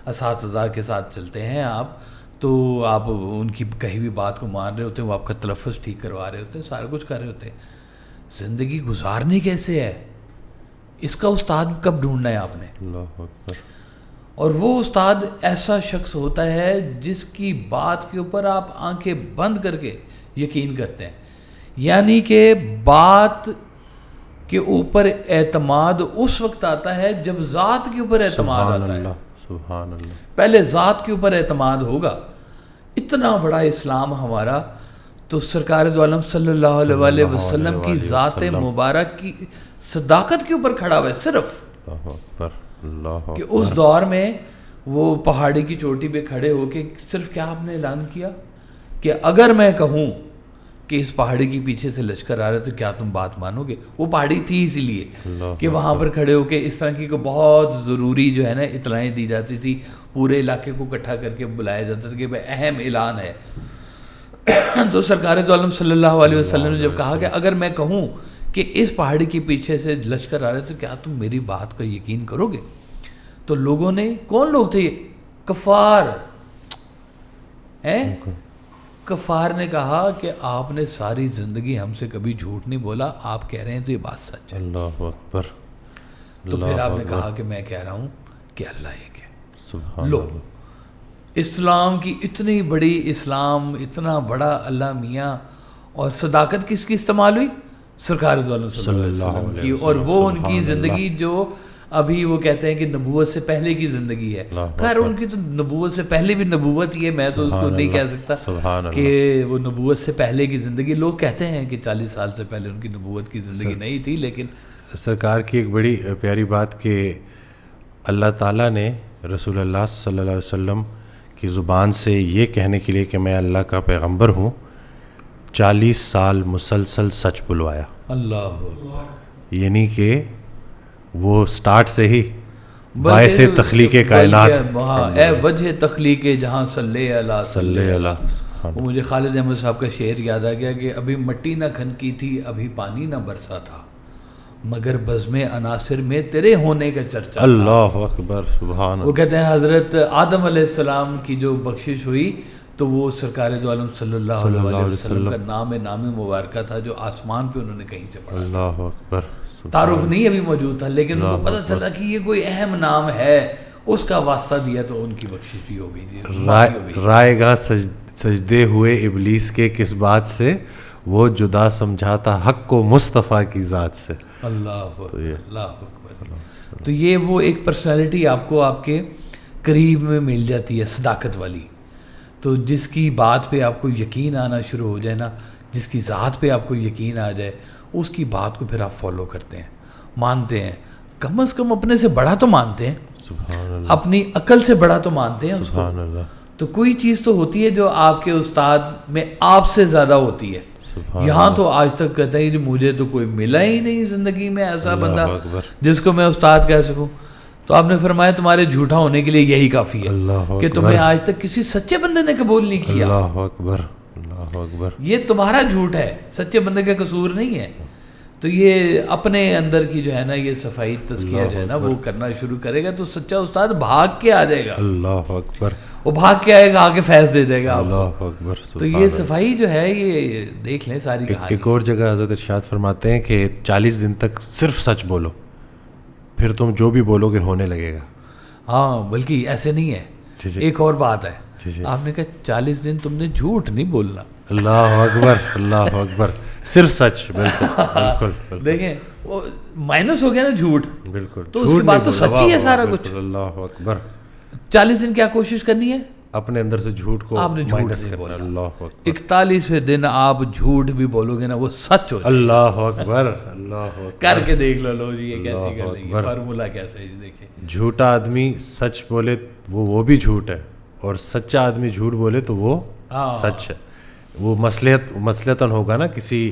اساتذہ کے ساتھ چلتے ہیں آپ, تو آپ ان کی کہیں بھی بات کو مان رہے ہوتے ہیں, وہ آپ کا تلفظ ٹھیک کروا رہے ہوتے ہیں, سارا کچھ کر رہے ہوتے ہیں. زندگی گزارنی کیسے ہے, اس کا استاد کب ڈھونڈنا ہے آپ نے؟ اللہ اکبر. اور وہ استاد ایسا شخص ہوتا ہے جس کی بات کے اوپر آپ آنکھیں بند کر کے یقین کرتے ہیں. یعنی کہ بات کے اوپر اعتماد اس وقت آتا ہے جب ذات کے اوپر اعتماد آتا ہے. سبحان اللہ. پہلے ذات کے اوپر اعتماد ہوگا. اتنا بڑا اسلام ہمارا, تو سرکار دو عالم صلی اللہ علیہ وسلم کی ذات مبارک کی صداقت کے اوپر کھڑا ہوا ہے صرف. کہ اس دور میں وہ پہاڑی کی چوٹی پہ کھڑے ہو کے صرف کیا آپ نے اعلان کیا کہ اگر میں کہوں کہ اس پہاڑی کے پیچھے سے لشکر آ رہا ہے تو کیا تم بات مانو گے؟ وہ پہاڑی تھی اسی لیے کہ وہاں پر کھڑے ہو کے اس طرح کی کو بہت ضروری جو ہے نا اطلاعیں دی جاتی تھی, پورے علاقے کو اکٹھا کر کے بلایا جاتا تھا کہ بھائی اہم اعلان ہے. تو سرکار دو عالم صلی اللہ علیہ وسلم نے جب کہا کہ اگر میں کہوں کہ اس پہاڑی کے پیچھے سے لشکر آ رہے تو کیا تم میری بات کا یقین کرو گے؟ تو لوگوں نے, کون لوگ تھے یہ؟ کفار ہیں. کفار نے کہا کہ آپ نے ساری زندگی ہم سے کبھی جھوٹ نہیں بولا, آپ کہہ رہے ہیں تو یہ بات سچ ہے. اللہ اکبر. تو پھر آپ نے کہا کہ میں کہہ رہا ہوں کہ اللہ ایک ہے. لو, اسلام کی اتنی بڑی, اسلام اتنا بڑا اللہ میاں, اور صداقت کس کی استعمال ہوئی؟ سرکار دو عالم صلی اللہ علیہ وسلم کی. اور وہ ان کی زندگی جو ابھی وہ کہتے ہیں کہ نبوت سے پہلے کی زندگی ہے, خیر ان کی تو نبوت سے پہلے بھی نبوت ہی ہے, میں تو اس کو نہیں کہہ سکتا کہ وہ نبوت سے پہلے کی زندگی. لوگ کہتے ہیں کہ 40 سال سے پہلے ان کی نبوت کی زندگی نہیں تھی, لیکن سرکار کی ایک بڑی پیاری بات کہ اللہ تعالیٰ نے رسول اللہ صلی اللہ علیہ وسلم کی زبان سے یہ کہنے کے لیے کہ میں اللہ کا پیغمبر ہوں 40 سال مسلسل سچ بلوایا. اللہ اکبر. یعنی کہ وہ سٹارٹ سے ہی باعث تخلیق کائنات, اے وجہ تخلیق جہاں صلی اللہ صلی اللہ. وہ مجھے خالد احمد صاحب کا شعر یاد آ گیا کہ ابھی مٹی نہ کھنکی تھی, ابھی پانی نہ برسا تھا, مگر بزم عناصر میں تیرے ہونے کا چرچا. اللہ اکبر. سبحان اللہ. وہ کہتے ہیں حضرت آدم علیہ السلام کی جو بخشش ہوئی تو وہ سرکار دو عالم صلی اللہ علیہ وسلم کا نام نامی مبارکہ تھا جو آسمان پہ انہوں نے کہیں سے پڑھا. اللہ اکبر. تعارف نہیں ابھی موجود تھا، لیکن ان کو پتہ چلا کہ یہ کوئی اہم نام ہے، اس کا واسطہ دیا تو ان کی بخشش بھی ہو گئی تھی. رائے گاہ سجدے ہوئے ابلیس کے کس بات سے، وہ جدا سمجھاتا حق کو مصطفیٰ کی ذات سے. اللہ اکبر. تو یہ وہ ایک پرسنالٹی آپ کو آپ کے قریب میں مل جاتی ہے، صداقت والی. تو جس کی بات پہ آپ کو یقین آنا شروع ہو جائے نا، جس کی ذات پہ آپ کو یقین آ جائے، اس کی بات کو پھر آپ فالو کرتے ہیں، مانتے ہیں. کم از کم اپنے سے بڑا تو مانتے ہیں، سبحان اللہ، اپنی عقل سے بڑا تو مانتے ہیں اس کو. سبحان اللہ. تو کوئی چیز تو ہوتی ہے جو آپ کے استاد میں آپ سے زیادہ ہوتی ہے. یہاں تو آج تک کہتا ہے کہ مجھے تو کوئی ملا ہی نہیں زندگی میں ایسا بندہ جس کو میں استاد کہہ سکوں. تو آپ نے فرمایا تمہارے جھوٹا ہونے کے لیے یہی کافی ہے کہ تمہیں آج تک کسی سچے بندے نے قبول نہیں کیا. اللہ اکبر، اللہ اکبر. یہ تمہارا جھوٹ ہے، سچے بندے کا قصور نہیں ہے. تو یہ اپنے اندر کی جو ہے نا یہ صفائی تزکیہ جو ہے نا وہ کرنا شروع کرے گا تو سچا استاد بھاگ کے آ جائے گا. اللہ اکبر. وہ بھاگ کے آئے گا، آگے فیض دے دے گا. اللہ اکبر. تو یہ صفائی جو ہے یہ دیکھ لیں ساری کہانی. ایک اور جگہ حضرت ارشاد فرماتے ہیں کہ 40 دن تک صرف سچ بولو، پھر تم جو بھی بولو گے ہونے لگے گا. ہاں بلکہ ایسے نہیں ہے. ایک اور بات ہے، آپ نے کہا 40 دن تم نے جھوٹ نہیں بولنا. اللہ اکبر، اللہ اکبر. صرف سچ. بالکل. دیکھیں وہ مائنس ہو گیا نا جھوٹ، بالکل. تو اس کے بعد تو سچی ہے سارا کچھ. اللہ اکبر. 40 دن کیا کوشش کرنی ہے؟ اپنے اندر سے جھوٹ کو مائنس کرنا. اللہ اکبر. 41ویں دن آپ جھوٹ بھی بولو گے نا وہ سچ ہو جائے. اللہ اکبر، اللہ اکبر. کر کے دیکھ لو جی یہ کیسی کر رہی ہے، فارمولا کیسا ہے. دیکھیں جھوٹا آدمی سچ بولے وہ بھی جھوٹ ہے، اور سچا آدمی جھوٹ بولے تو وہ سچ ہے. وہ مصلحتاً ہوگا نا. کسی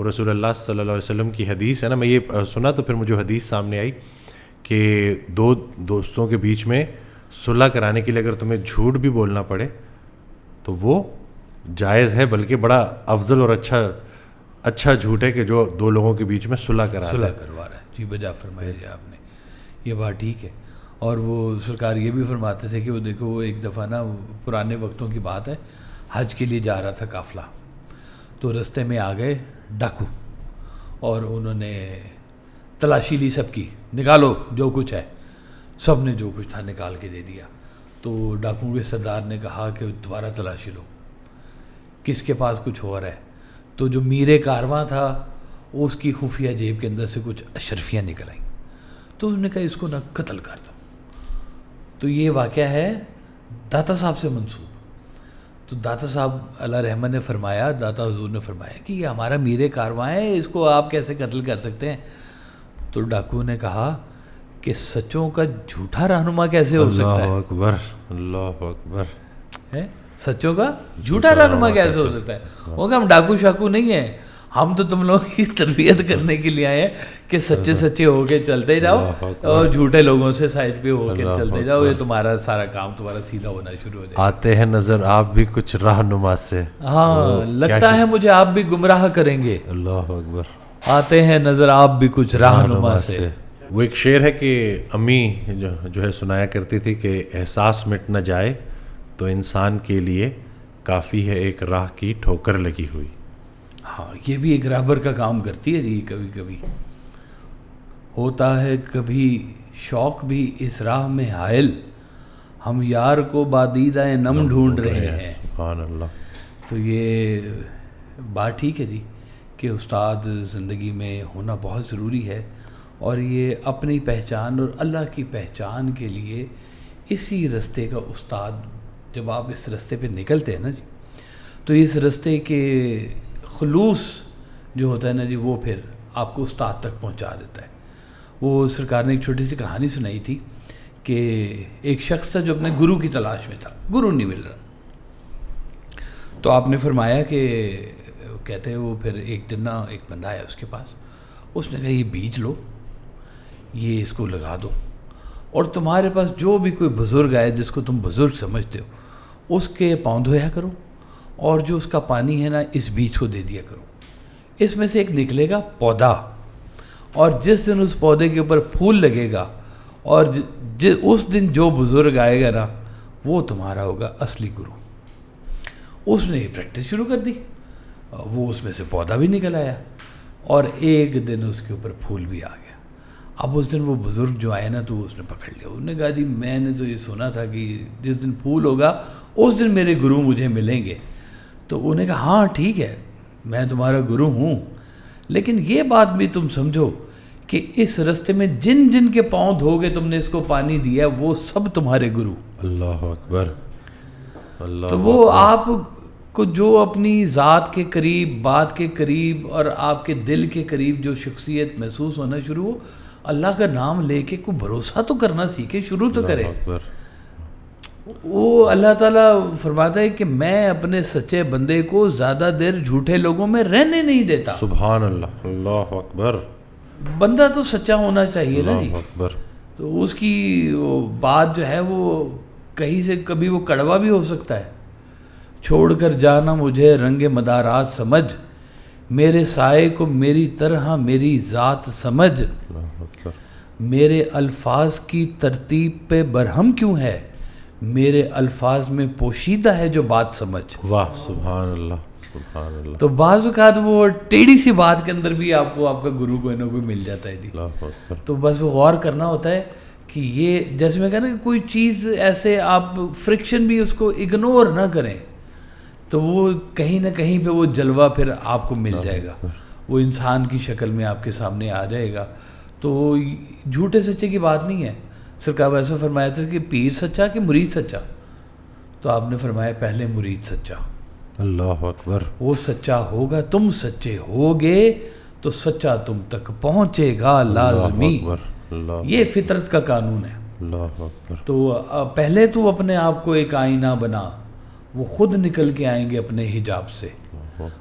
رسول اللہ صلی اللہ علیہ وسلم کی حدیث ہے نا، میں یہ سنا تو پھر مجھے حدیث سامنے آئی کہ دو دوستوں کے بیچ میں صلح کرانے کے لیے اگر تمہیں جھوٹ بھی بولنا پڑے تو وہ جائز ہے، بلکہ بڑا افضل اور اچھا جھوٹ ہے کہ جو دو لوگوں کے بیچ میں صلح کروا رہا ہے. جی بجا فرمایا جی آپ نے، یہ بات ٹھیک ہے. اور وہ سرکار یہ بھی فرماتے تھے کہ وہ دیکھو وہ ایک دفعہ نا پرانے وقتوں کی بات ہے، حج کے لیے جا رہا تھا قافلہ، تو رستے میں آ گئے ڈاکو اور انہوں نے تلاشی لی سب کی، نکالو جو کچھ ہے. سب نے جو کچھ تھا نکال کے دے دیا. تو ڈاکوؤں کے سردار نے کہا کہ دوبارہ تلاشی لو، کس کے پاس کچھ ہو رہا ہے. تو جو میر کارواں تھا اس کی خفیہ جیب کے اندر سے کچھ اشرفیاں نکل آئیں. تو انہوں نے کہا اس کو نہ قتل کر دو. تو یہ واقعہ ہے داتا صاحب سے منسوب. تو داتا صاحب اللہ رحمت نے فرمایا، داتا حضور نے فرمایا کہ یہ ہمارا میر کارواں ہے، اس کو آپ کیسے قتل کر سکتے ہیں. تو ڈاکو نے کہا کہ سچوں کا جھوٹا رہنما کیسے ہو سکتا ہے. اللہ اکبر، اللہ اکبر. سچوں کا جھوٹا رہنما کیسے ہو سکتا ہے. وہ کہ ہم ڈاکو شاکو نہیں ہیں، ہم تو تم لوگوں کی تربیت کرنے کے لیے آئے ہیں کہ سچے ہو کے چلتے جاؤ اور جھوٹے لوگوں سے سائڈ پہ ہو کے چلتے جاؤ، یہ تمہارا سارا کام تمہارا سیدھا ہونا شروع ہو جائے. آتے ہیں نظر آپ بھی کچھ رہنما سے. ہاں لگتا ہے مجھے آپ بھی گمراہ کریں گے. اللہ اکبر. آتے ہیں نظر آپ بھی کچھ رہنما سے. وہ ایک شعر ہے کہ امی جو ہے سنایا کرتی تھی کہ احساس مٹ نہ جائے تو انسان کے لیے کافی ہے ایک راہ کی ٹھوکر لگی ہوئی. ہاں یہ بھی ایک رہبر کا کام کرتی ہے جی. کبھی کبھی ہوتا ہے کبھی شوق بھی اس راہ میں حائل، ہم یار کو بادیدہ نم ڈھونڈ رہے ہیں. سبحان اللہ. تو یہ بات ٹھیک ہے جی کہ استاد زندگی میں ہونا بہت ضروری ہے، اور یہ اپنی پہچان اور اللہ کی پہچان کے لیے اسی رستے کا استاد. جب آپ اس رستے پہ نکلتے ہیں نا جی تو اس رستے کے خلوص جو ہوتا ہے نا جی وہ پھر آپ کو استاد تک پہنچا دیتا ہے. وہ سرکار نے ایک چھوٹی سی کہانی سنائی تھی کہ ایک شخص تھا جو اپنے گرو کی تلاش میں تھا، گرو نہیں مل رہا. تو آپ نے فرمایا کہ کہتے ہیں وہ پھر ایک دن نا ایک بندہ آیا اس کے پاس، اس نے کہا یہ بیج لو، یہ اس کو لگا دو، اور تمہارے پاس جو بھی کوئی بزرگ آئے جس کو تم بزرگ سمجھتے ہو اس کے پاؤں دھویا کرو، اور جو اس کا پانی ہے نا اس بیج کو دے دیا کرو. اس میں سے ایک نکلے گا پودا، اور جس دن اس پودے کے اوپر پھول لگے گا اور اس دن جو بزرگ آئے گا نا وہ تمہارا ہوگا اصلی گرو. اس نے یہ پریکٹس شروع کر دی، وہ اس میں سے پودا بھی نکل آیا. اور ایک دن اس کے اوپر پھول بھی آ گیا. اب اس دن وہ بزرگ جو آئے نا تو اس نے پکڑ لیا. انہوں نے کہا جی میں نے تو یہ سنا تھا کہ جس دن پھول ہوگا اس دن میرے گرو مجھے ملیں گے. تو انہوں نے کہا ہاں ٹھیک ہے میں تمہارا گرو ہوں، لیکن یہ بات بھی تم سمجھو کہ اس رستے میں جن جن کے پاؤں دھو گے تم نے اس کو پانی دیا وہ سب تمہارے گرو. اللہ اکبر. اللہ تو وہ آپ کو جو اپنی ذات کے قریب، بات کے قریب اور آپ کے دل کے قریب جو شخصیت محسوس ہونا شروع ہو، اللہ کا نام لے کے کوئی بھروسہ تو کرنا سیکھے، شروع تو کرے. وہ اللہ تعالیٰ فرماتا ہے کہ میں اپنے سچے بندے کو زیادہ دیر جھوٹے لوگوں میں رہنے نہیں دیتا. سبحان اللہ. اللہ اکبر. بندہ تو سچا ہونا چاہیے نا جی. اللہ اکبر. تو اس کی بات جو ہے وہ کہیں سے کبھی وہ کڑوا بھی ہو سکتا ہے. چھوڑ کر جانا مجھے رنگ مدارات سمجھ، میرے سائے کو میری طرح میری ذات سمجھ، میرے الفاظ کی ترتیب پہ برہم کیوں ہے، میرے الفاظ میں پوشیدہ ہے جو بات سمجھ. واہ سبحان اللہ. سبحان اللہ. تو بعض اوقات وہ ٹیڑھی سی بات کے اندر بھی آپ کو آپ کا گرو کوئی نہ کوئی مل جاتا ہے جی. اللہ اکبر. تو بس وہ غور کرنا ہوتا ہے کہ یہ جیسے میں کہا نا کہ کوئی چیز ایسے آپ فرکشن بھی اس کو اگنور نہ کریں تو وہ کہیں نہ کہیں پہ وہ جلوہ پھر آپ کو مل جائے گا، وہ انسان کی شکل میں آپ کے سامنے آ جائے گا. تو جھوٹے سچے کی بات نہیں ہے. سرکار ویسے فرمایا تھا کہ پیر سچا کہ مرید سچا، تو آپ نے فرمایا پہلے مرید سچا. اللہ اکبر. وہ سچا ہوگا، تم سچے ہوگے تو سچا تم تک پہنچے گا لازمی. یہ فطرت کا قانون ہے. اللہ اکبر. تو پہلے تو اپنے آپ کو ایک آئینہ بنا، وہ خود نکل کے آئیں گے اپنے حجاب سے.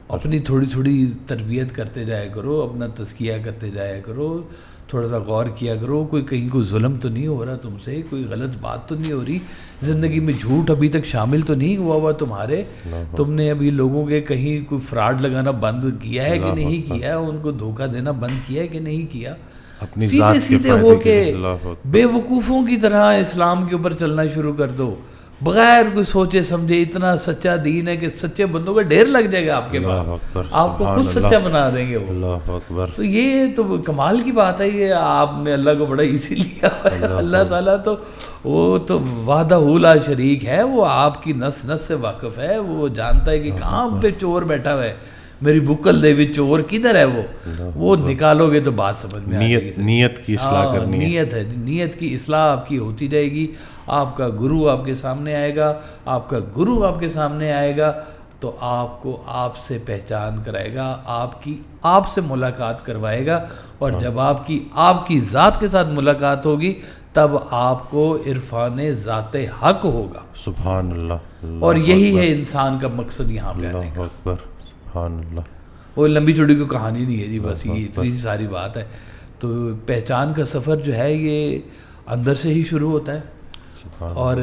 اپنی تھوڑی تھوڑی تربیت کرتے جایا کرو، اپنا تزکیہ کرتے جایا کرو، تھوڑا سا غور کیا کرو کوئی کہیں کوئی ظلم تو نہیں ہو رہا تم سے، کوئی غلط بات تو نہیں ہو رہی، زندگی میں جھوٹ ابھی تک شامل تو نہیں ہوا تمہارے، تم نے ابھی لوگوں کے کہیں کوئی فراڈ لگانا بند کیا ہے کہ نہیں کیا، ان کو دھوکہ دینا بند کیا ہے کہ نہیں کیا. سیدھے سیدھے ہو کے بے وقوفوں کی طرح اسلام کے اوپر چلنا شروع کر دو بغیر کوئی سوچے سمجھے. اتنا سچا دین ہے کہ سچے بندوں کا ڈھیر لگ جائے گا آپ کے پاس، آپ کو خود سچا بنا دیں گے وہ. اللہ اکبر. تو یہ تو کمال کی بات ہے. یہ آپ نے اللہ کو بڑا ایزی لیا. اللہ تعالیٰ تو وہ تو وحدہ لا شریک ہے، وہ آپ کی نس نس سے واقف ہے. وہ جانتا ہے کہ کہاں پہ چور بیٹھا ہوا ہے، میری بکل دے وچ چور کدھر ہے. وہ نکالو گے تو بات سمجھ میں آ جائے گی. نیت کی اصلاح کرنی ہے. نیت ہے، نیت کی اصلاح آپ کی ہوتی جائے گی. آپ کا گرو آپ کے سامنے آئے گا، آپ کا گرو آپ کے سامنے آئے گا تو آپ کو آپ سے پہچان کرائے گا، آپ سے ملاقات کروائے گا. اور جب آپ کی ذات کے ساتھ ملاقات ہوگی تب آپ کو عرفان ذات حق ہوگا. سبحان اللہ. اور یہی ہے انسان کا مقصد یہاں پہ آنے کا. اکبر. سبحان اللہ. وہ لمبی چوڑی کوئی کہانی نہیں ہے جی، بس یہ اتنی ساری بات ہے. تو پہچان کا سفر جو ہے یہ اندر سے ہی شروع ہوتا ہے، اور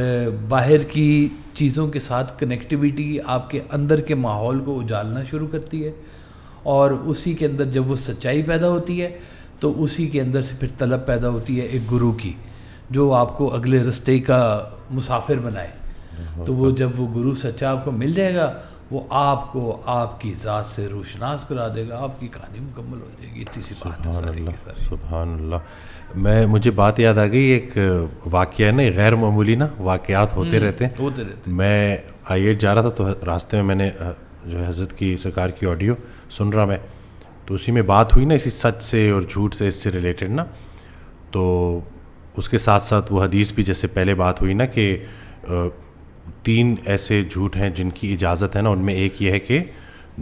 باہر کی چیزوں کے ساتھ کنیکٹیویٹی آپ کے اندر کے ماحول کو اجالنا شروع کرتی ہے. اور اسی کے اندر جب وہ سچائی پیدا ہوتی ہے تو اسی کے اندر سے پھر طلب پیدا ہوتی ہے ایک گرو کی جو آپ کو اگلے رستے کا مسافر بنائے. تو وہ جب وہ گرو سچا آپ کو مل جائے گا وہ آپ کو آپ کی ذات سے روشناس کرا دے گا، آپ کی کہانی مکمل ہو جائے گی. اتنی سی بات ہے. سبحان اللہ. مجھے بات یاد آ گئی، ایک واقعہ ہے نا، غیر معمولی نا واقعات ہوتے رہتے ہیں. میں I8 جا رہا تھا تو راستے میں میں نے جو ہے حضرت کی سرکار کی آڈیو سن رہا میں، تو اسی میں بات ہوئی نا اسی سچ سے اور جھوٹ سے، اس سے ریلیٹڈ نا. تو اس کے ساتھ ساتھ وہ حدیث بھی جیسے پہلے بات ہوئی نا کہ 3 ایسے جھوٹ ہیں جن کی اجازت ہے نا، ان میں ایک یہ ہے کہ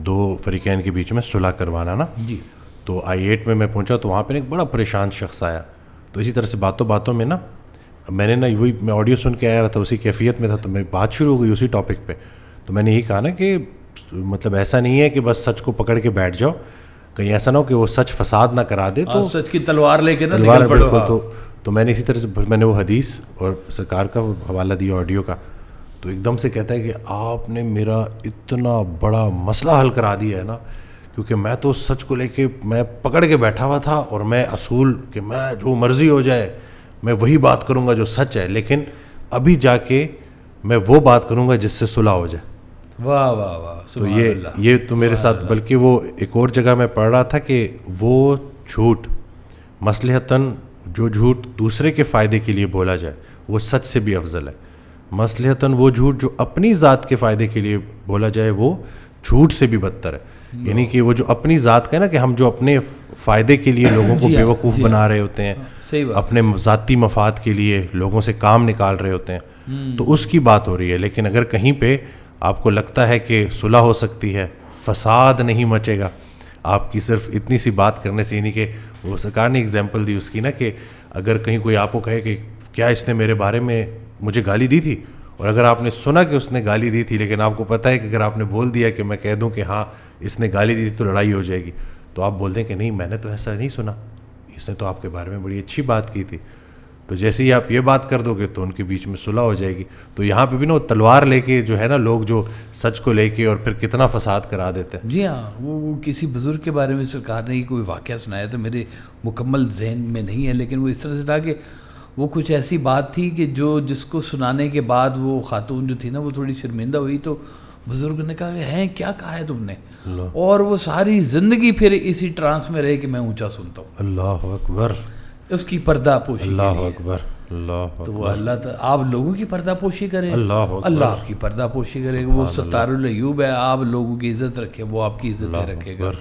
2 فریقین کے بیچ میں صلح کروانا نا جی. تو I8 میں پہنچا تو وہاں پہ ایک بڑا پریشان شخص آیا. تو اسی طرح سے باتوں میں نا میں نے نا وہی میں آڈیو سن کے آیا تھا، اسی کیفیت میں تھا، تو میری بات شروع ہو گئی اسی ٹاپک پہ. تو میں نے یہی کہا نا کہ مطلب ایسا نہیں ہے کہ بس سچ کو پکڑ کے بیٹھ جاؤ، کہیں ایسا نہ ہو کہ وہ سچ فساد نہ کرا دے. تو سچ کی تلوار لے کے بالکل. تو میں نے اسی طرح سے میں نے وہ حدیث اور سرکار کا حوالہ دیا آڈیو کا. تو ایک دم سے کہتا ہے کہ آپ نے میرا اتنا بڑا مسئلہ حل کرا دیا ہے نا، کیونکہ میں تو سچ کو لے کے میں پکڑ کے بیٹھا ہوا تھا، اور میں اصول کہ میں جو مرضی ہو جائے میں وہی بات کروں گا جو سچ ہے، لیکن ابھی جا کے میں وہ بات کروں گا جس سے صلح ہو جائے. واہ واہ واہ، تو سبحان اللہ. یہ تو میرے ساتھ، بلکہ وہ ایک اور جگہ میں پڑھ رہا تھا کہ وہ جھوٹ مصلحتاً، جو جھوٹ دوسرے کے فائدے کے لیے بولا جائے وہ سچ سے بھی افضل ہے. مصلحتاً وہ جھوٹ جو اپنی ذات کے فائدے کے لیے بولا جائے وہ جھوٹ سے بھی بدتر ہے. یعنی کہ وہ جو اپنی ذات کا ہے نا، کہ ہم جو اپنے فائدے کے لیے لوگوں کو بیوقوف بنا رہے ہوتے ہیں، اپنے ذاتی مفاد کے لیے لوگوں سے کام نکال رہے ہوتے ہیں، تو اس کی بات ہو رہی ہے. لیکن اگر کہیں پہ آپ کو لگتا ہے کہ صلح ہو سکتی ہے، فساد نہیں مچے گا آپ کی صرف اتنی سی بات کرنے سے، یعنی کہ وہ سرکار نے اگزامپل دی اس کی نا، کہ اگر کہیں کوئی آپ کو کہے کہ کیا اس نے میرے بارے میں مجھے گالی دی تھی، اور اگر آپ نے سنا کہ اس نے گالی دی تھی، لیکن آپ کو پتہ ہے کہ اگر آپ نے بول دیا کہ میں کہہ دوں کہ ہاں اس نے گالی دی تھی تو لڑائی ہو جائے گی، تو آپ بول دیں کہ نہیں میں نے تو ایسا نہیں سنا، اس نے تو آپ کے بارے میں بڑی اچھی بات کی تھی. تو جیسے ہی آپ یہ بات کر دو گے تو ان کے بیچ میں صلح ہو جائے گی. تو یہاں پہ بھی نا وہ تلوار لے کے جو ہے نا لوگ جو سچ کو لے کے اور پھر کتنا فساد کرا دیتے ہیں. جی ہاں، وہ کسی بزرگ کے بارے میں سرکار نے کوئی واقعہ سنایا تھا، میرے مکمل ذہن میں نہیں ہے، لیکن وہ اس طرح سے تھا کہ وہ کچھ ایسی بات تھی کہ جس کو سنانے کے بعد وہ خاتون جو تھی نا وہ تھوڑی شرمندہ ہوئی، تو بزرگ نے کہا کہ ہیں کیا کہا ہے تم نے، اور وہ ساری زندگی پھر اسی ٹرانس میں رہے کہ میں اونچا سنتا ہوں. اللہ اکبر. اس کی پردہ پوشی. اللہ اکبر. اللہ تو وہ اللہ آپ لوگوں کی پردہ پوشی کریں، اللہ آپ کی پردہ پوشی کرے گا. وہ ستار العیوب ہے، آپ لوگوں کی عزت رکھے، وہ آپ کی عزت رکھے گا.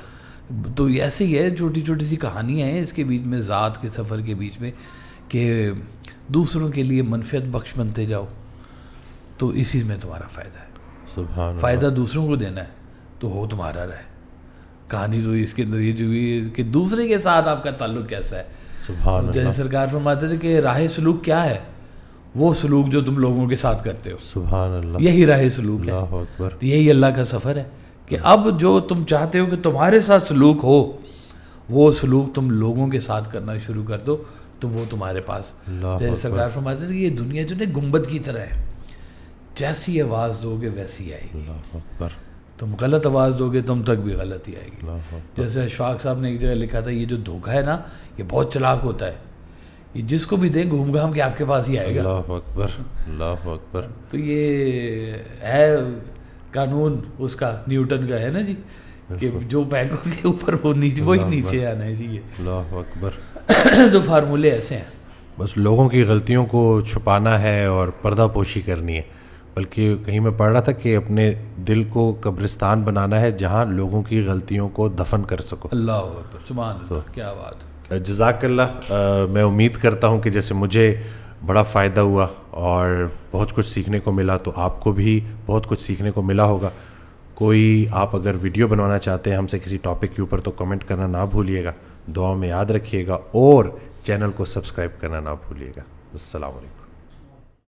تو ایسے ہی ہے، چھوٹی چھوٹی سی کہانیاں ہیں اس کے بیچ میں، ذات کے سفر کے بیچ میں، کہ دوسروں کے لیے منفعت بخش بنتے جاؤ تو اسی میں تمہارا فائدہ ہے. سبحان فائدہ دوسروں کو دینا ہے تو ہو تمہارا رہے. کہانی تو اس کے اندر یہ جو ہے کہ دوسرے کے ساتھ آپ کا تعلق کیسا ہے. سبحان جیسے سرکار فرماتے تھے کہ راہ سلوک کیا ہے، وہ سلوک جو تم لوگوں کے ساتھ کرتے ہو، سبحان اللہ، یہی راہ سلوک ہے. اللہ اکبر. یہی اللہ کا سفر ہے کہ اب جو تم چاہتے ہو کہ تمہارے ساتھ سلوک ہو، وہ سلوک تم لوگوں کے ساتھ کرنا شروع کر دو تو وہ تمہارے پاس. جیسے سرکار فرماتے تھے کہ یہ دنیا جو ہے گنبد کی طرح ہے، جیسی آواز دو گے ویسی آئے گی. اللہ اکبر. تم غلط آواز دو گے تم تک بھی غلطی آئے گی. جیسے اشفاق صاحب نے ایک جگہ لکھا تھا، یہ جو دھوکہ ہے نا یہ بہت چلاک ہوتا ہے، یہ جس کو بھی دیں گھوم گھام کے آپ کے پاس ہی آئے گا. اللہ اکبر. اللہ اکبر. تو یہ ہے قانون اس کا، نیوٹن کا ہے نا جی، کہ جو پینکوں کے اوپر وہ نیچے وہی نیچے آنا ہے جی. اللہ اکبر. تو فارمولے ایسے ہیں. بس لوگوں کی غلطیوں کو چھپانا ہے اور پردہ پوشی کرنی ہے. بلکہ کہیں میں پڑھ رہا تھا کہ اپنے دل کو قبرستان بنانا ہے جہاں لوگوں کی غلطیوں کو دفن کر سکو. اللہ اکبر، سبحان اللہ، کیا بات. جزاک اللہ. میں امید کرتا ہوں کہ جیسے مجھے بڑا فائدہ ہوا اور بہت کچھ سیکھنے کو ملا تو آپ کو بھی بہت کچھ سیکھنے کو ملا ہوگا. کوئی آپ اگر ویڈیو بنوانا چاہتے ہیں ہم سے کسی ٹاپک کے اوپر تو کمنٹ کرنا نہ بھولیے گا. دعاؤں میں یاد رکھیے گا اور چینل کو سبسکرائب کرنا نہ بھولیے گا. السلام علیکم.